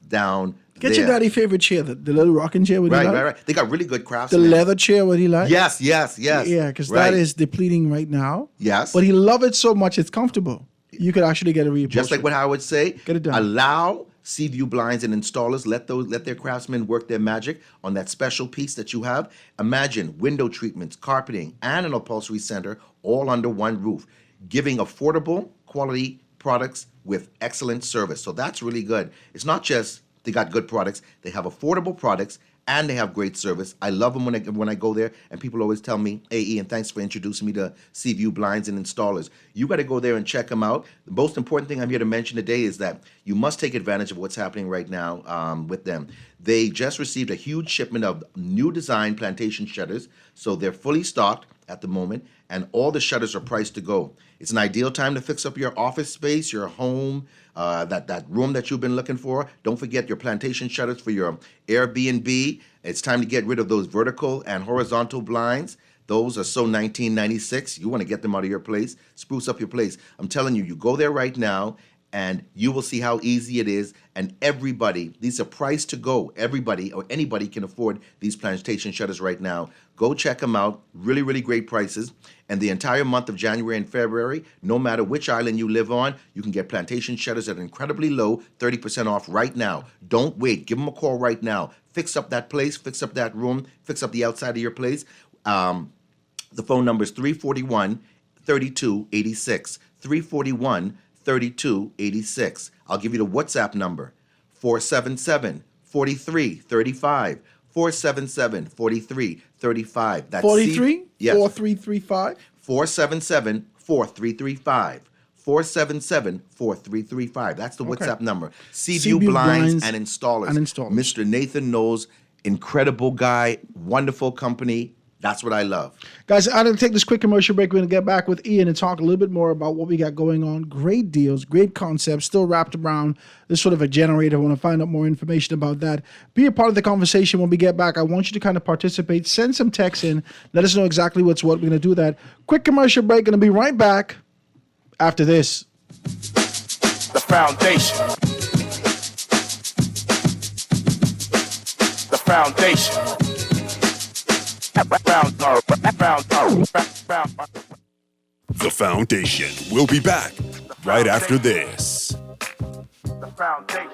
down Get there. your daddy favorite chair, the little rocking chair. Right. They got really good crafts. The leather chair, what he like? Yes. Yeah, because that is depleting right now. Yes. But he love it so much, it's comfortable. You could actually get a reupholstery. Just like what Howard say, get it done. Allow Seaview Blinds and Installers, let their craftsmen work their magic on that special piece that you have. Imagine window treatments, carpeting, and an upholstery center all under one roof, giving affordable quality products with excellent service. So that's really good. It's not just they got good products, they have affordable products, and they have great service. I love them when I go there, and people always tell me, hey, Ian, thanks for introducing me to Seaview Blinds and Installers. You got to go there and check them out. The most important thing I'm here to mention today is that you must take advantage of what's happening right now with them. They just received a huge shipment of new design plantation shutters, so they're fully stocked at the moment, and all the shutters are priced to go. It's an ideal time to fix up your office space, your home, that room that you've been looking for. Don't forget your plantation shutters for your Airbnb It's time to get rid of those vertical and horizontal blinds. Those are so 1996. You want to get them out of your place, spruce up your place. I'm telling you, you go there right now and you will see how easy it is. And everybody, these are priced to go. Everybody or anybody can afford these plantation shutters right now. Go check them out. Really, really great prices. And the entire month of January and February, no matter which island you live on, you can get plantation shutters at incredibly low, 30% off right now. Don't wait. Give them a call right now. Fix up that place, fix up that room, fix up the outside of your place. The phone number is 341-3286. 341-3286. I'll give you the WhatsApp number, 477-4335. 477-4335. That's 43? Yes. 4335? 477-4335. 477-4335. That's the Okay. WhatsApp number. Seaview Seaview Blinds Blinds and Installers. and Installers. Mr. Nathan knows, incredible guy, wonderful company. That's what I love. Guys, I'm going to take this quick commercial break. We're going to get back with Ian and talk a little bit more about what we got going on. Great deals, great concepts, still wrapped around this sort of a generator. I want to find out more information about that. Be a part of the conversation when we get back. I want you to kind of participate. Send some texts in. Let us know exactly what's what. We're going to do that. Quick commercial break. Going to be right back after this. The foundation. The foundation. The Foundation will be back right after this. The foundation.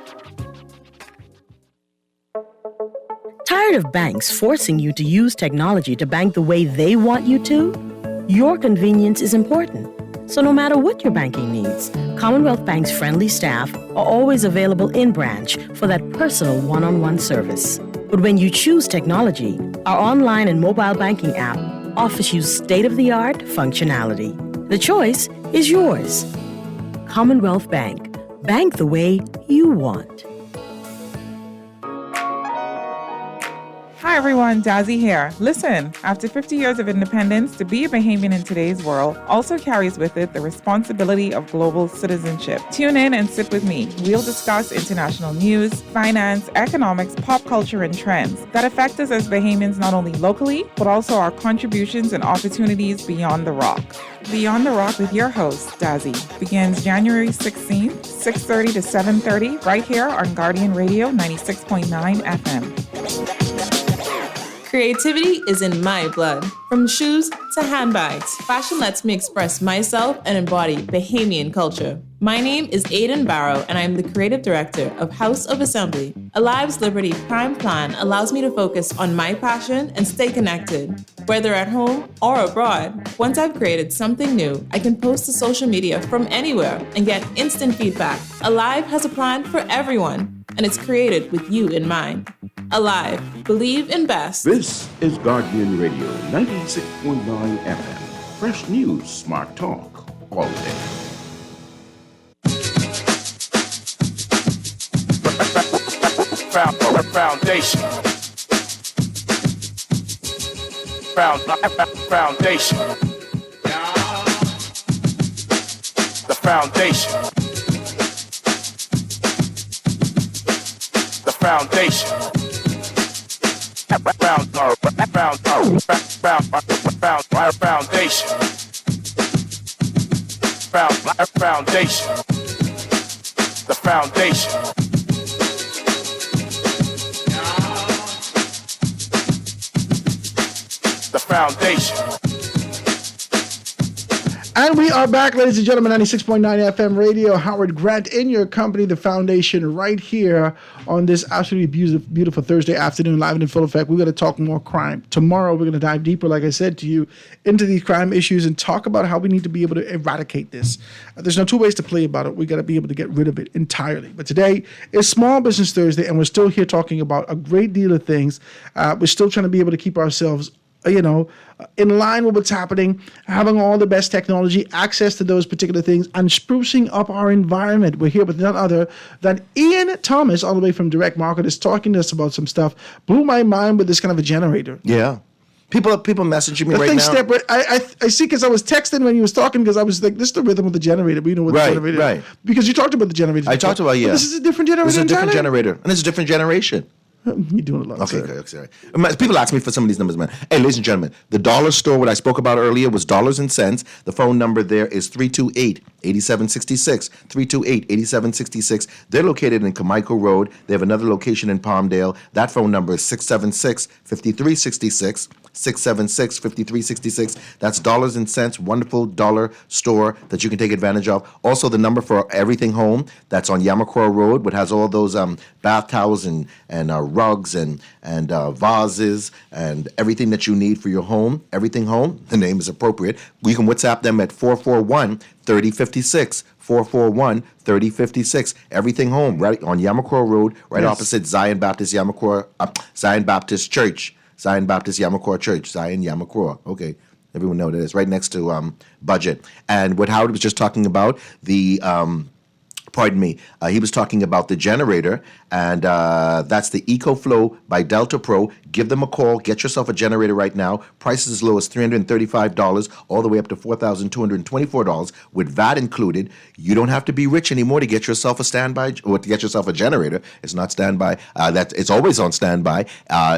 Tired of banks forcing you to use technology to bank the way they want you to? Your convenience is important. So no matter what your banking needs, Commonwealth Bank's friendly staff are always available in branch for that personal one-on-one service. But when you choose technology, our online and mobile banking app offers you state-of-the-art functionality. The choice is yours. Commonwealth Bank. Bank the way you want. Hi everyone, Dazzy here. Listen, after 50 years of independence, to be a Bahamian in today's world also carries with it the responsibility of global citizenship. Tune in and sit with me. We'll discuss international news, finance, economics, pop culture, and trends that affect us as Bahamians not only locally, but also our contributions and opportunities beyond the rock. Beyond the Rock with your host, Dazzy, begins January 16th, 6:30 to 7:30, right here on Guardian Radio 96.9 FM. Creativity is in my blood. From shoes to handbags, fashion lets me express myself and embody Bahamian culture. My name is Aiden Barrow, and I am the creative director of House of Assembly. Alive's Liberty Prime Plan allows me to focus on my passion and stay connected, whether at home or abroad. Once I've created something new, I can post to social media from anywhere and get instant feedback. Alive has a plan for everyone, and it's created with you in mind. Alive, believe in best. This is Guardian Radio 96.9 FM. Fresh news, smart talk, all day. Foundation. Foundation. The foundation. The foundation. Foundation. The foundation. The foundation. And we are back, ladies and gentlemen, 96.9 FM radio. Howard Grant in your company, The Foundation, right here on this absolutely beautiful Thursday afternoon, live and in full effect. We're going to talk more crime. Tomorrow, we're going to dive deeper, like I said to you, into these crime issues and talk about how we need to be able to eradicate this. There's no two ways to play about it. We got to be able to get rid of it entirely. But today is Small Business Thursday, and we're still here talking about a great deal of things. We're still trying to be able to keep ourselves in line with what's happening, having all the best technology, access to those particular things, and sprucing up our environment. We're here with none other than Ian Thomas, all the way from Direct Market, is talking to us about some stuff. Blew my mind with this kind of a generator. Yeah. People messaging me right now. I see, because I was texting when he was talking, because I was like, this is the rhythm of the generator. We know what the generator is. Right. Because you talked about the generator. I talked about, But this is a different generator. This is a different entirely? generator. And it's a different generation. You're doing a lot. Okay, good. Sorry. People ask me for some of these numbers, man. Hey, ladies and gentlemen, the dollar store, what I spoke about earlier, was dollars and cents. The phone number there is 328-8766. 328-8766. They're located in Carmichael Road. They have another location in Palmdale. That phone number is 676-5366. 676-5366. That's dollars and cents, wonderful dollar store that you can take advantage of. Also, the number for Everything Home, that's on Yamacraw Road, which has all those bath towels and rugs and vases and everything that you need for your home. Everything Home, the name is appropriate. You can WhatsApp them at 441-3056. 441-3056. Everything Home, right on Yamacraw Road, right opposite Zion Baptist Church. Zion Baptist Yamacraw Church, Zion Yamacraw. Okay, everyone know what it is. Right next to Budget. And what Howard was just talking about, the he was talking about the generator, and that's the EcoFlow by Delta Pro. Give them a call. Get yourself a generator right now. Prices as low as $335 all the way up to $4,224 with VAT included. You don't have to be rich anymore to get yourself a standby or to get yourself a generator. It's not standby. It's always on standby.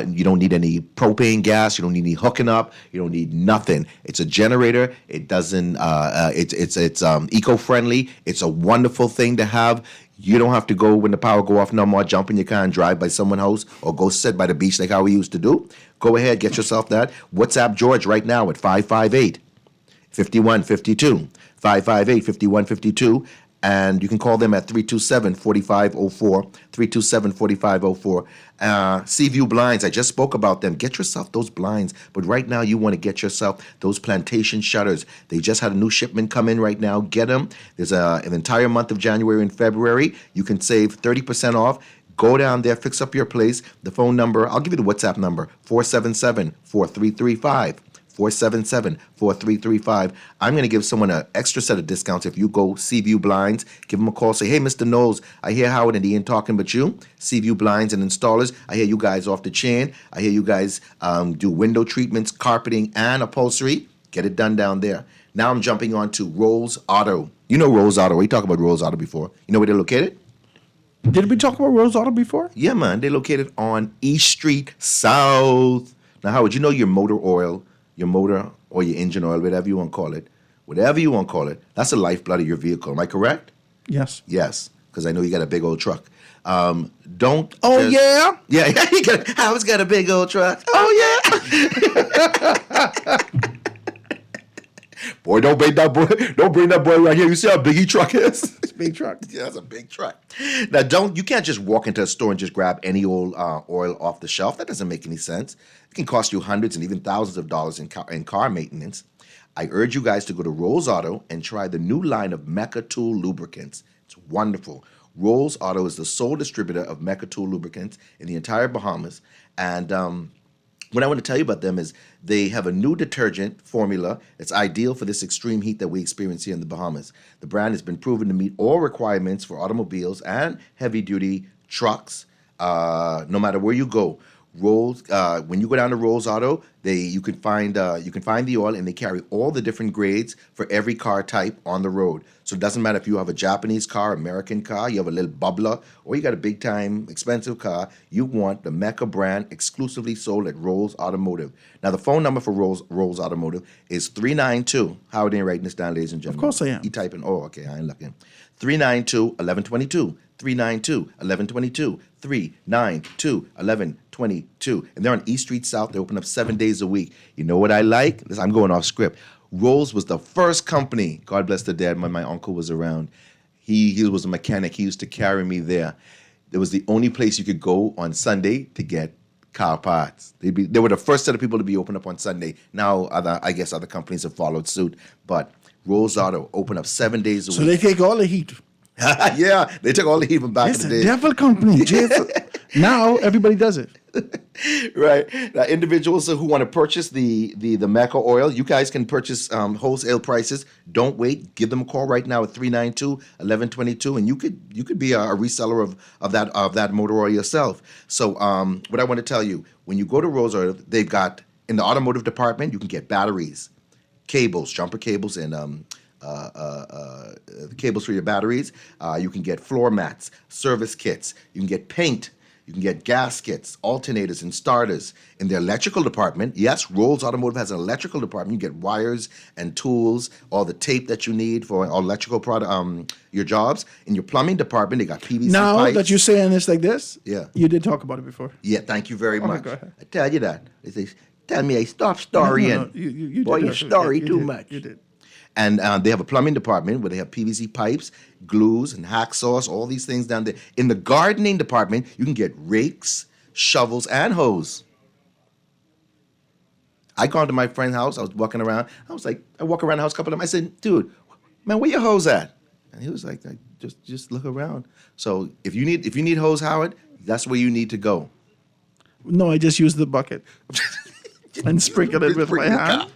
You don't need any propane gas. You don't need any hooking up. You don't need nothing. It's a generator. It doesn't. It's eco-friendly. It's a wonderful thing to have. You don't have to go when the power go off no more, jump in your car and drive by someone's house or go sit by the beach like how we used to do. Go ahead, get yourself that. WhatsApp George right now at 558-5152. 558-5152. And you can call them at 327-4504, 327-4504. Seaview Blinds, I just spoke about them. Get yourself those blinds. But right now, you want to get yourself those plantation shutters. They just had a new shipment come in right now. Get them. There's an entire month of January and February. You can save 30% off. Go down there, fix up your place. The phone number, I'll give you the WhatsApp number, 477-4335. 477-4335. I'm going to give someone an extra set of discounts if you go Seaview Blinds. Give them a call. Say, hey, Mr. Knowles, I hear Howard and Ian talking about you. Seaview Blinds and Installers. I hear you guys off the chain. I hear you guys do window treatments, carpeting, and upholstery. Get it done down there. Now I'm jumping on to Rolls Auto. You know Rolls Auto. We talked about Rolls Auto before. You know where they're located? Did we talk about Rolls Auto before? Yeah, man. They're located on East Street South. Now, Howard, you know your motor oil, your motor or your engine oil, whatever you want to call it, that's the lifeblood of your vehicle. Am I correct? Yes. Yes, because I know you got a big old truck. Yeah? Yeah, Howard's got a big old truck. Oh, yeah. Boy, don't bring that boy right here. You see how big his truck is? It's a big truck. Yeah, it's a big truck. Now, you can't just walk into a store and just grab any old oil off the shelf. That doesn't make any sense. It can cost you hundreds and even thousands of dollars in car maintenance. I urge you guys to go to Rolls Auto and try the new line of Mecca Tool lubricants. It's wonderful. Rolls Auto is the sole distributor of Mecca Tool lubricants in the entire Bahamas. And what I want to tell you about them is they have a new detergent formula that's ideal for this extreme heat that we experience here in the Bahamas. The brand has been proven to meet all requirements for automobiles and heavy-duty trucks, no matter where you go. Rolls. When you go down to Rolls Auto, you can find the oil, and they carry all the different grades for every car type on the road. So it doesn't matter if you have a Japanese car, American car, you have a little bubbler, or you got a big time expensive car. You want the Mecca brand exclusively sold at Rolls Automotive. Now the phone number for Rolls Automotive is 392. How are you writing this down, ladies and gentlemen? Of course I am. You typing? Oh, okay. I ain't looking. 392-1122. 392-1122. 392-1122. And they're on East Street South. They open up 7 days a week. You know what I like? Listen, I'm going off script. Rolls was the first company, God bless the dead, when my uncle was around. He was a mechanic. He used to carry me there. It was the only place you could go on Sunday to get car parts. They were the first set of people to be open up on Sunday. Now, I guess other companies have followed suit. But Rolls Auto open up 7 days a week. So they take all the heat. Yeah, they took all the heat from back in the day. It's a devil company. Now everybody does it. Right. Now, individuals who want to purchase the Mecca oil, you guys can purchase wholesale prices. Don't wait. Give them a call right now at 392-1122, and you could be a reseller of that motor oil yourself. So what I want to tell you, when you go to Rolls Auto, they've got, in the automotive department, you can get batteries, cables, jumper cables, and cables for your batteries. You can get floor mats, service kits. You can get paint. You can get gaskets, alternators, and starters. In the electrical department, yes, Rolls Automotive has an electrical department. You get wires and tools, all the tape that you need for all electrical product, your jobs. In your plumbing department, they got PVC Now pipes. that you're saying this like this, Yeah. you did talk about it before. Yeah, thank you very Okay, much. go ahead. I tell you that. They say, tell me, stop storying. No, you Boy, did. you story You too did. much. You did. And they have a plumbing department where they have PVC pipes, glues, and hacksaws, all these things down there. In the gardening department, you can get rakes, shovels, and hose. I gone to my friend's house. I was walking around. I walk around the house a couple of times. I said, dude, man, where your hose at? And he was like, just look around. So if you need hose, Howard, that's where you need to go. No, I just used the bucket and sprinkle it with my hand.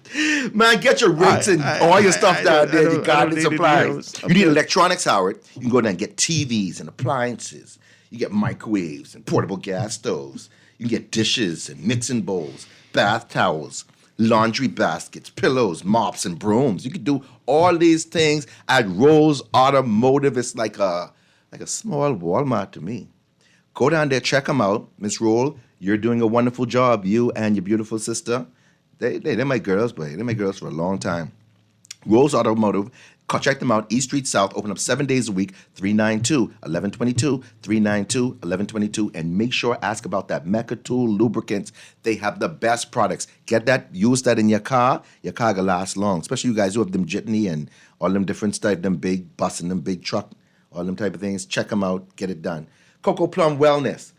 Man, get your rakes and all your stuff down there, your garden need any supplies. hose. You need electronics, Howard. You can go down and get TVs and appliances. You get microwaves and portable gas stoves. You can get dishes and mixing bowls, bath towels, laundry baskets, pillows, mops, and brooms. You can do all these things at Rolls Automotive. It's like a small Walmart to me. Go down there, check them out. Miss Roll, you're doing a wonderful job. You and your beautiful sister. They're my girls, but they're my girls for a long time. Rolls Automotive, check them out. East Street South, open up 7 days a week, 392-1122, 392-1122. And make sure, ask about that Mecca Tool lubricants. They have the best products. Get that, use that in your car. Your car will last long, especially you guys who have them jitney and all them different stuff, them big bus and them big truck, all them type of things. Check them out, get it done. Coco Plum Wellness.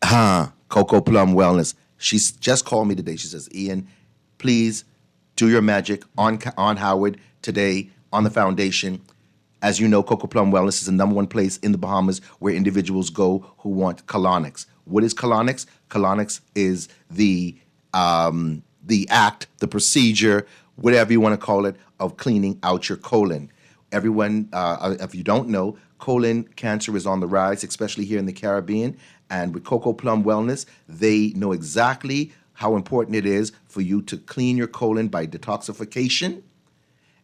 Coco Plum Wellness. She's just called me today. She says, Ian, please do your magic on Howard today on the foundation. As you know, Coco Plum Wellness is the #1 place in the Bahamas where individuals go who want colonics. What is colonics? Colonics is the act, the procedure, whatever you want to call it, of cleaning out your colon. Everyone, if you don't know, colon cancer is on the rise, especially here in the Caribbean. And with Coco Plum Wellness, they know exactly how important it is for you to clean your colon by detoxification,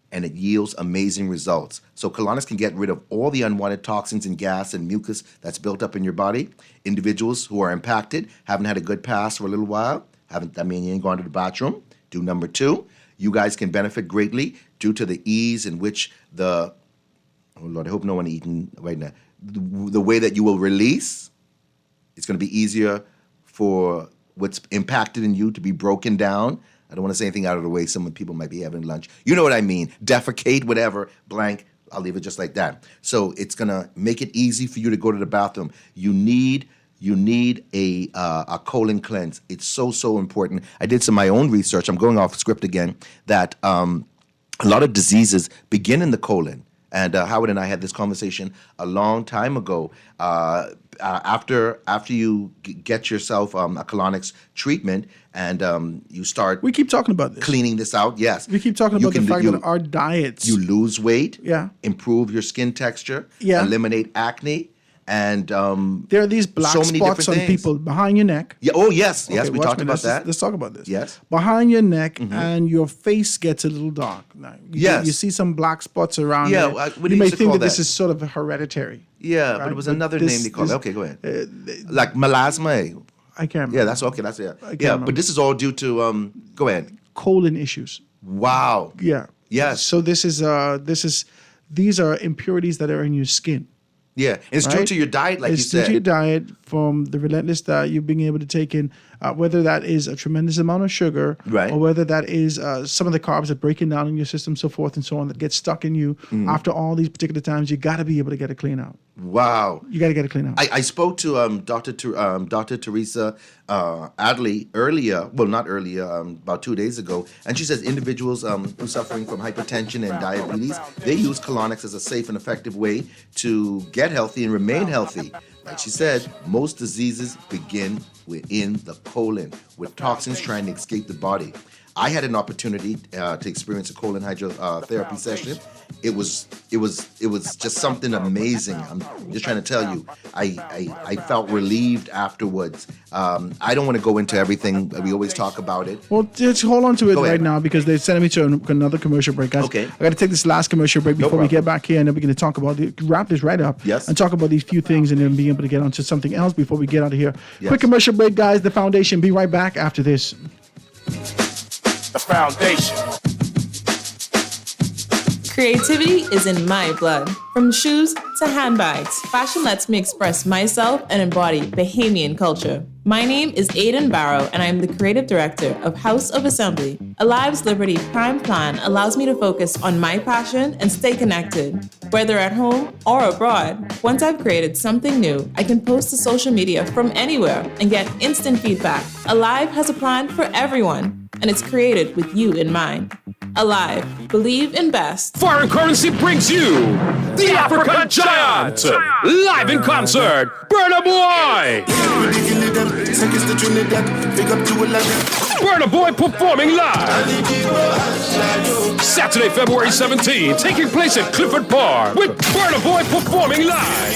and it yields amazing results. So colonics can get rid of all the unwanted toxins and gas and mucus that's built up in your body. Individuals who are impacted, haven't had a good pass for a little while, that means you ain't gone to the bathroom. Do number 2. You guys can benefit greatly due to the ease in which oh Lord, I hope no one eating right now. The way that you will release, it's going to be easier for what's impacted in you to be broken down. I don't want to say anything out of the way. Some people might be having lunch. You know what I mean. Defecate, whatever, blank. I'll leave it just like that. So it's going to make it easy for you to go to the bathroom. You need a colon cleanse. It's so important. I did some of my own research. I'm going off script again. That a lot of diseases begin in the colon. And Howard and I had this conversation a long time ago. After you get yourself a colonics treatment and you start, we keep talking about this, cleaning this out. Yes, we keep talking about the fact that our diets, you lose weight, yeah, improve your skin texture, yeah, eliminate acne. And there are these black spots on people behind your neck. Yeah. Oh, yes. Okay, yes, we talked about that. Let's talk about this. Yes. Behind your neck, and your face gets a little dark. Now, you see some black spots around it. What you may think that that this is sort of hereditary. Yeah, right? but it was another name they called it. Okay, go ahead. Like melasma. I can't remember. Yeah, that's okay. That's it. Yeah, but this is all due to, go ahead. Colon issues. Wow. Yeah. Yes. So these are impurities that are in your skin. Yeah, it's due to your diet, like you said. It's due to your diet, from the relentless diet you've been able to take in, whether that is a tremendous amount of sugar, right, or whether that is some of the carbs that breaking down in your system, so forth and so on, that get stuck in you. After all these particular times, you got to be able to get it clean out. Wow. You got to get it clean out. I spoke to Dr. Teresa Adley earlier, well, not earlier, about 2 days ago, and she says individuals who are suffering from hypertension and diabetes, they use colonics as a safe and effective way to get healthy and remain healthy. Like she said, most diseases begin within the colon, with toxins trying to escape the body. I had an opportunity to experience a colon hydrotherapy session. It was just something amazing. I'm just trying to tell you, I felt relieved afterwards. I don't want to go into everything. We always talk about it. Well, just hold on to it Go right ahead. now because they're sending me to another commercial break. Guys, Okay. I got to take this last commercial break before we get back here, and then we're going to talk about wrap this right up. Yes. And talk about these few things, and then be able to get onto something else before we get out of here. Yes. Quick commercial break, guys. The Foundation. Be right back after this. The foundation. Creativity is in my blood. From shoes to handbags, fashion lets me express myself and embody Bahamian culture. My name is Aidan Barrow, and I am the creative director of House of Assembly. Alive's Liberty Prime Plan allows me to focus on my passion and stay connected, whether at home or abroad. Once I've created something new, I can post to social media from anywhere and get instant feedback. Alive has a plan for everyone, and it's created with you in mind. Alive, believe in best. Foreign Currency brings you the African Giant, live in concert, Burna Boy. Burna Boy performing live. Saturday, February 17th, taking place at Clifford Park with Burna Boy performing live.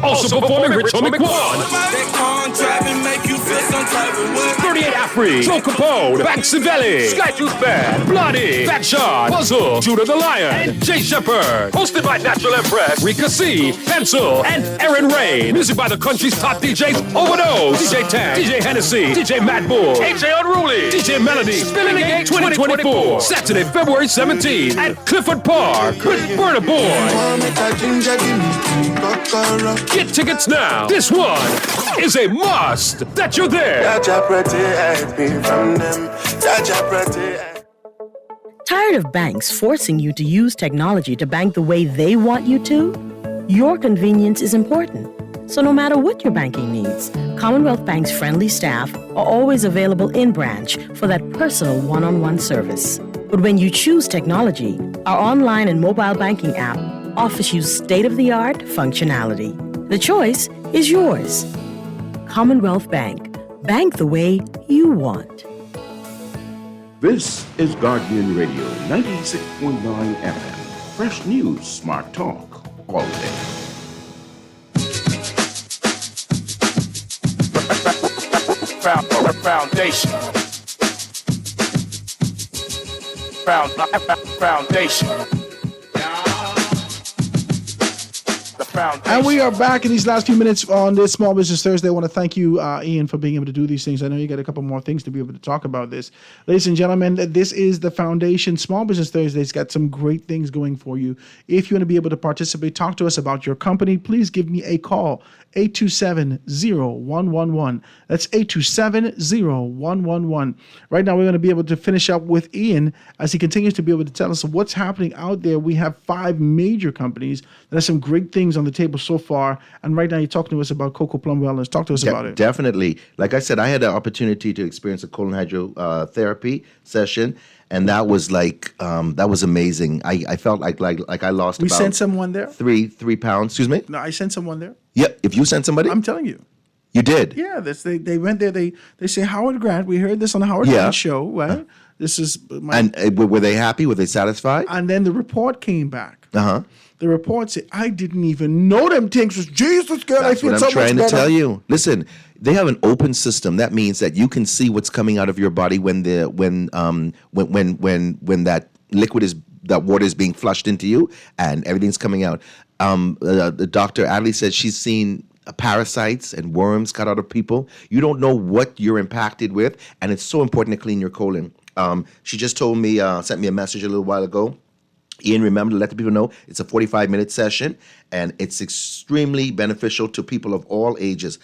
Also performing Rich Homie Quan, 38 Afri, Joe Capone, Banks Civelli, Sky Tooth Band, Bloody, Fat Shot, Puzzle, Judah the Lion, and Jay Shepard. Hosted by Natural Empress, Rika C, Pencil, and Aaron Rain. Music by the country's top DJs, Overdose, DJ Tank, DJ Hennessy, DJ Mad Bull, AJ Unruly, DJ Melody, Spilling the Gate 2024. Saturday, February 17th at Clifford Park with Burna Boy. Get tickets now. This one is a must that you're there. Tired of banks forcing you to use technology to bank the way they want you to? Your convenience is important. So no matter what your banking needs, Commonwealth Bank's friendly staff are always available in branch for that personal one-on-one service. But when you choose technology, our online and mobile banking app offers you state-of-the-art functionality. The choice is yours. Commonwealth Bank. Bank the way you want. This is Guardian Radio 96.9 FM. Fresh news, smart talk, all day. Foundation. Foundation. And we are back in these last few minutes on this Small Business Thursday. I want to thank you, Ian, for being able to do these things. I know you got a couple more things to be able to talk about this. Ladies and gentlemen, this is the Foundation. Small Business Thursday's got some great things going for you. If you want to be able to participate, talk to us about your company, please give me a call, 827-0111. That's 827-0111. Right now, we're going to be able to finish up with Ian as he continues to be able to tell us what's happening out there. We have 5 major companies that have some great things on the table so far. And right now, you're talking to us about Cocoa Plum Wellness. Talk to us about it. Definitely. Like I said, I had the opportunity to experience a colon hydrotherapy session, and that was that was amazing. I felt like I lost. We about sent someone there. 3 pounds. Excuse me. No, I sent someone there. Yeah. If you sent somebody, I'm telling you. You did. Yeah. They went there. They say Howard Grant. We heard this on the Howard Grant show. Right. This is and were they happy? Were they satisfied? And then the report came back. Uh-huh. The report said, I didn't even know them things was Jesus, girl. That's I feel what so I'm trying much to better. tell you. Listen, they have an open system. That means that you can see what's coming out of your body when that liquid that water is being flushed into you and everything's coming out. The Dr. Adley said she's seen parasites and worms cut out of people. You don't know what you're impacted with, and it's so important to clean your colon. She just told me, sent me a message a little while ago. Ian, remember to let the people know it's a 45-minute session, and it's extremely beneficial to people of all ages.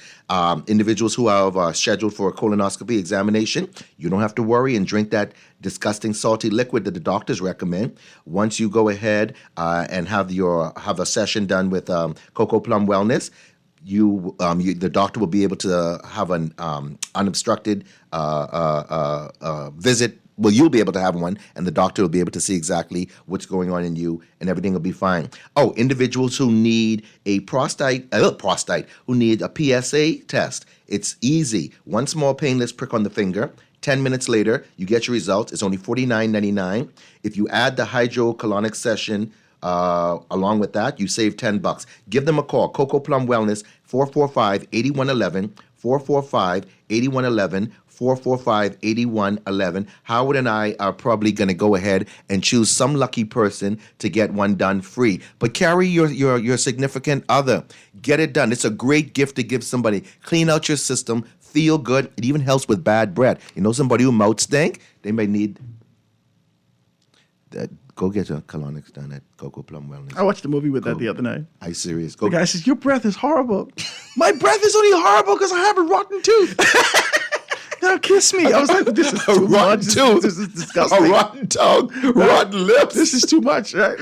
Individuals who are scheduled for a colonoscopy examination, you don't have to worry and drink that disgusting salty liquid that the doctors recommend. Once you go ahead and have a session done with Cocoa Plum Wellness, the doctor will be able to have an unobstructed visit Well, you'll be able to have one, and the doctor will be able to see exactly what's going on in you, and everything will be fine. Oh, individuals who need a who need a PSA test. It's easy. One small painless prick on the finger. 10 minutes later, you get your results. It's only $49.99. If you add the hydrocolonic session along with that, you save $10. Give them a call. Coco Plum Wellness, 445-8111, 445-8111, 445-8111. Howard and I are probably going to go ahead and choose some lucky person to get one done free. But carry your significant other. Get it done. It's a great gift to give somebody. Clean out your system. Feel good. It even helps with bad breath. You know somebody who mouth stink? They may need that. Go get your colonics done at Coco Plum Wellness. I watched a movie with that the other night. Are you serious? The guy says, your breath is horrible. My breath is only horrible because I have a rotten tooth. Now kiss me. I was like, this is too much. This is disgusting. A rotten tongue, rotten lips. This is too much, right?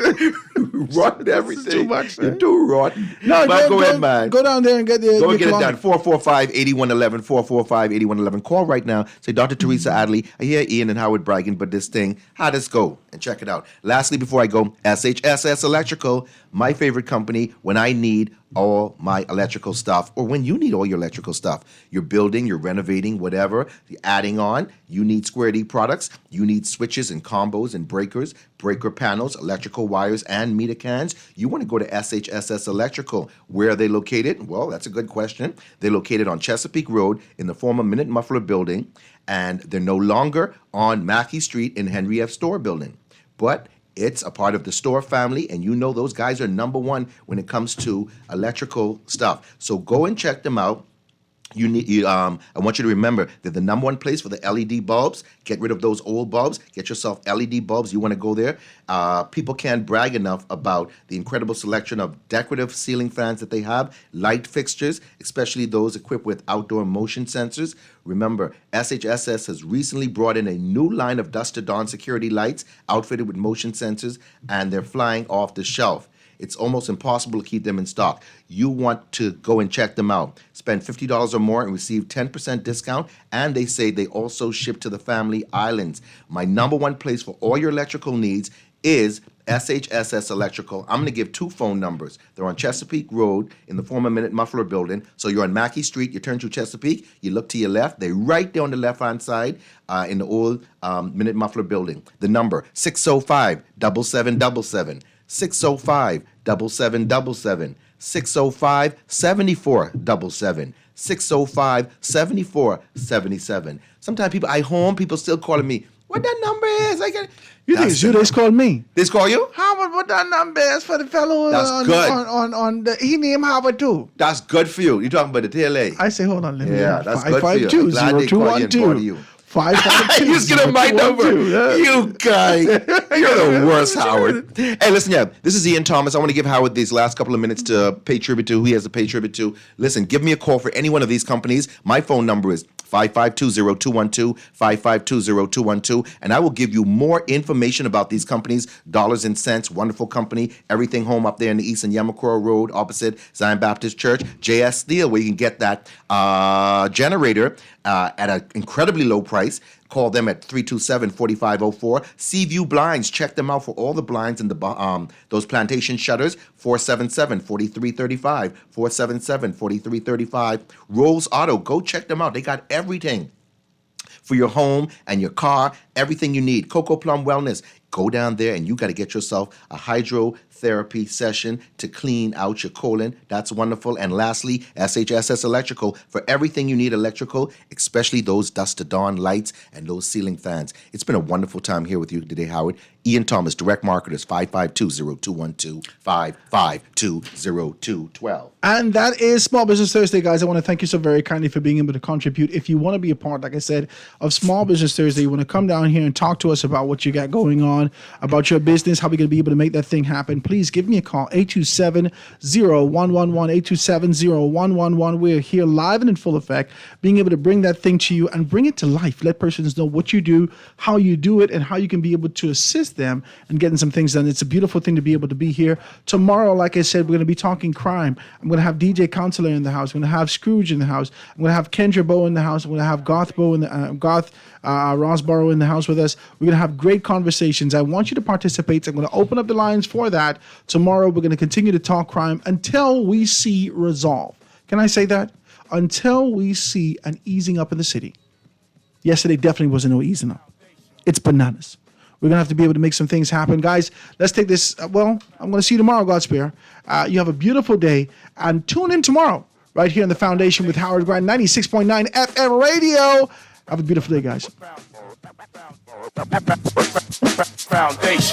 Rotten everything. Too much. You're too rotten. No, but go ahead, man. Go down there and get Go and get it done. 445-8111, 445-8111. Call right now. Say, Dr. Teresa Adley, I hear Ian and Howard bragging, but this thing, how does it go? And check it out. Lastly, before I go, SHSS Electrical, my favorite company when I need all my electrical stuff, or when you need all your electrical stuff. You're building, you're renovating, whatever, you're adding on. You need Square D products. You need switches and combos and breakers, breaker panels, electrical wires, and meter cans. You want to go to SHSS Electrical. Where are they located? Well, that's a good question. They're located on Chesapeake Road in the former Minute Muffler building, and they're no longer on Mackey Street in Henry F. Store building. But it's a part of the Store family, and you know those guys are number one when it comes to electrical stuff. So go and check them out. I want you to remember they're the number one place for the LED bulbs. Get rid of those old bulbs. Get yourself LED bulbs. You want to go there. People can't brag enough about the incredible selection of decorative ceiling fans that they have, light fixtures, especially those equipped with outdoor motion sensors. Remember, SHSS has recently brought in a new line of dusk to dawn security lights outfitted with motion sensors, and they're flying off the shelf. It's almost impossible to keep them in stock. You want to go and check them out. Spend $50 or more and receive 10% discount, and they say they also ship to the Family Islands. My number one place for all your electrical needs is SHSS Electrical. I'm going to give two phone numbers. They're on Chesapeake Road in the former Minute Muffler building. So you're on Mackey Street, you turn to Chesapeake, you look to your left, they're right there on the left-hand side in the old Minute Muffler building. The number, 605-7777. 605-7777, 605-7477, 605-7477. Sometimes people still calling me, what that number is? You think it's you? They called me. They call you? Howard, what that number is for the fellow he named Howard too. That's good for you. You're talking about the TLA. I say, hold on, let me. Yeah, that's good for you. 552-0212. 552. You just get my number. You guy. You're the worst, Howard. Hey, listen, this is Ian Thomas. I want to give Howard these last couple of minutes to pay tribute to who he has to pay tribute to. Listen, give me a call for any one of these companies. My phone number is 552-0212, 552-0212, and I will give you more information about these companies. Dollars and Cents, wonderful company. Everything Home up there in the East and Yamakura Road, opposite Zion Baptist Church. JS Steel, where you can get that generator at an incredibly low price. Call them at 327-4504. Seaview Blinds, check them out for all the blinds and those plantation shutters. 477-4335, 477-4335. Rolls Auto, go check them out. They got everything for your home and your car, everything you need. Coco Plum Wellness. Go down there and you got to get yourself a hydrotherapy session to clean out your colon. That's wonderful. And lastly, SHSS Electrical for everything you need electrical, especially those dusk to dawn lights and those ceiling fans. It's been a wonderful time here with you today, Howard. Ian Thomas, Direct Marketers, 552-0212, 552-0212. And that is Small Business Thursday, guys. I want to thank you so very kindly for being able to contribute. If you want to be a part, like I said, of Small Business Thursday, you want to come down here and talk to us about what you got going on, about your business, how we're going to be able to make that thing happen, please give me a call, 827-0111, 827-0111. We're here live and in full effect, being able to bring that thing to you and bring it to life. Let persons know what you do, how you do it, and how you can be able to assist assist them in getting some things done. It's a beautiful thing to be able to be here. Tomorrow, like I said, we're going to be talking crime. I'm going to have DJ Counselor in the house. I'm going to have Scrooge in the house. I'm going to have Kendra Bow in the house. I'm going to have Goth Bow in the Rosborough in the house with us. We're going to have great conversations. I want you to participate. So I'm going to open up the lines for that. Tomorrow, we're going to continue to talk crime until we see resolve. Can I say that? Until we see an easing up in the city. Yesterday definitely wasn't no easing up. It's bananas. We're going to have to be able to make some things happen. Guys, let's take this. I'm going to see you tomorrow, God spare. You have a beautiful day. And tune in tomorrow right here in the Foundation with Howard Grant, 96.9 FM radio. Have a beautiful day, guys. Foundation.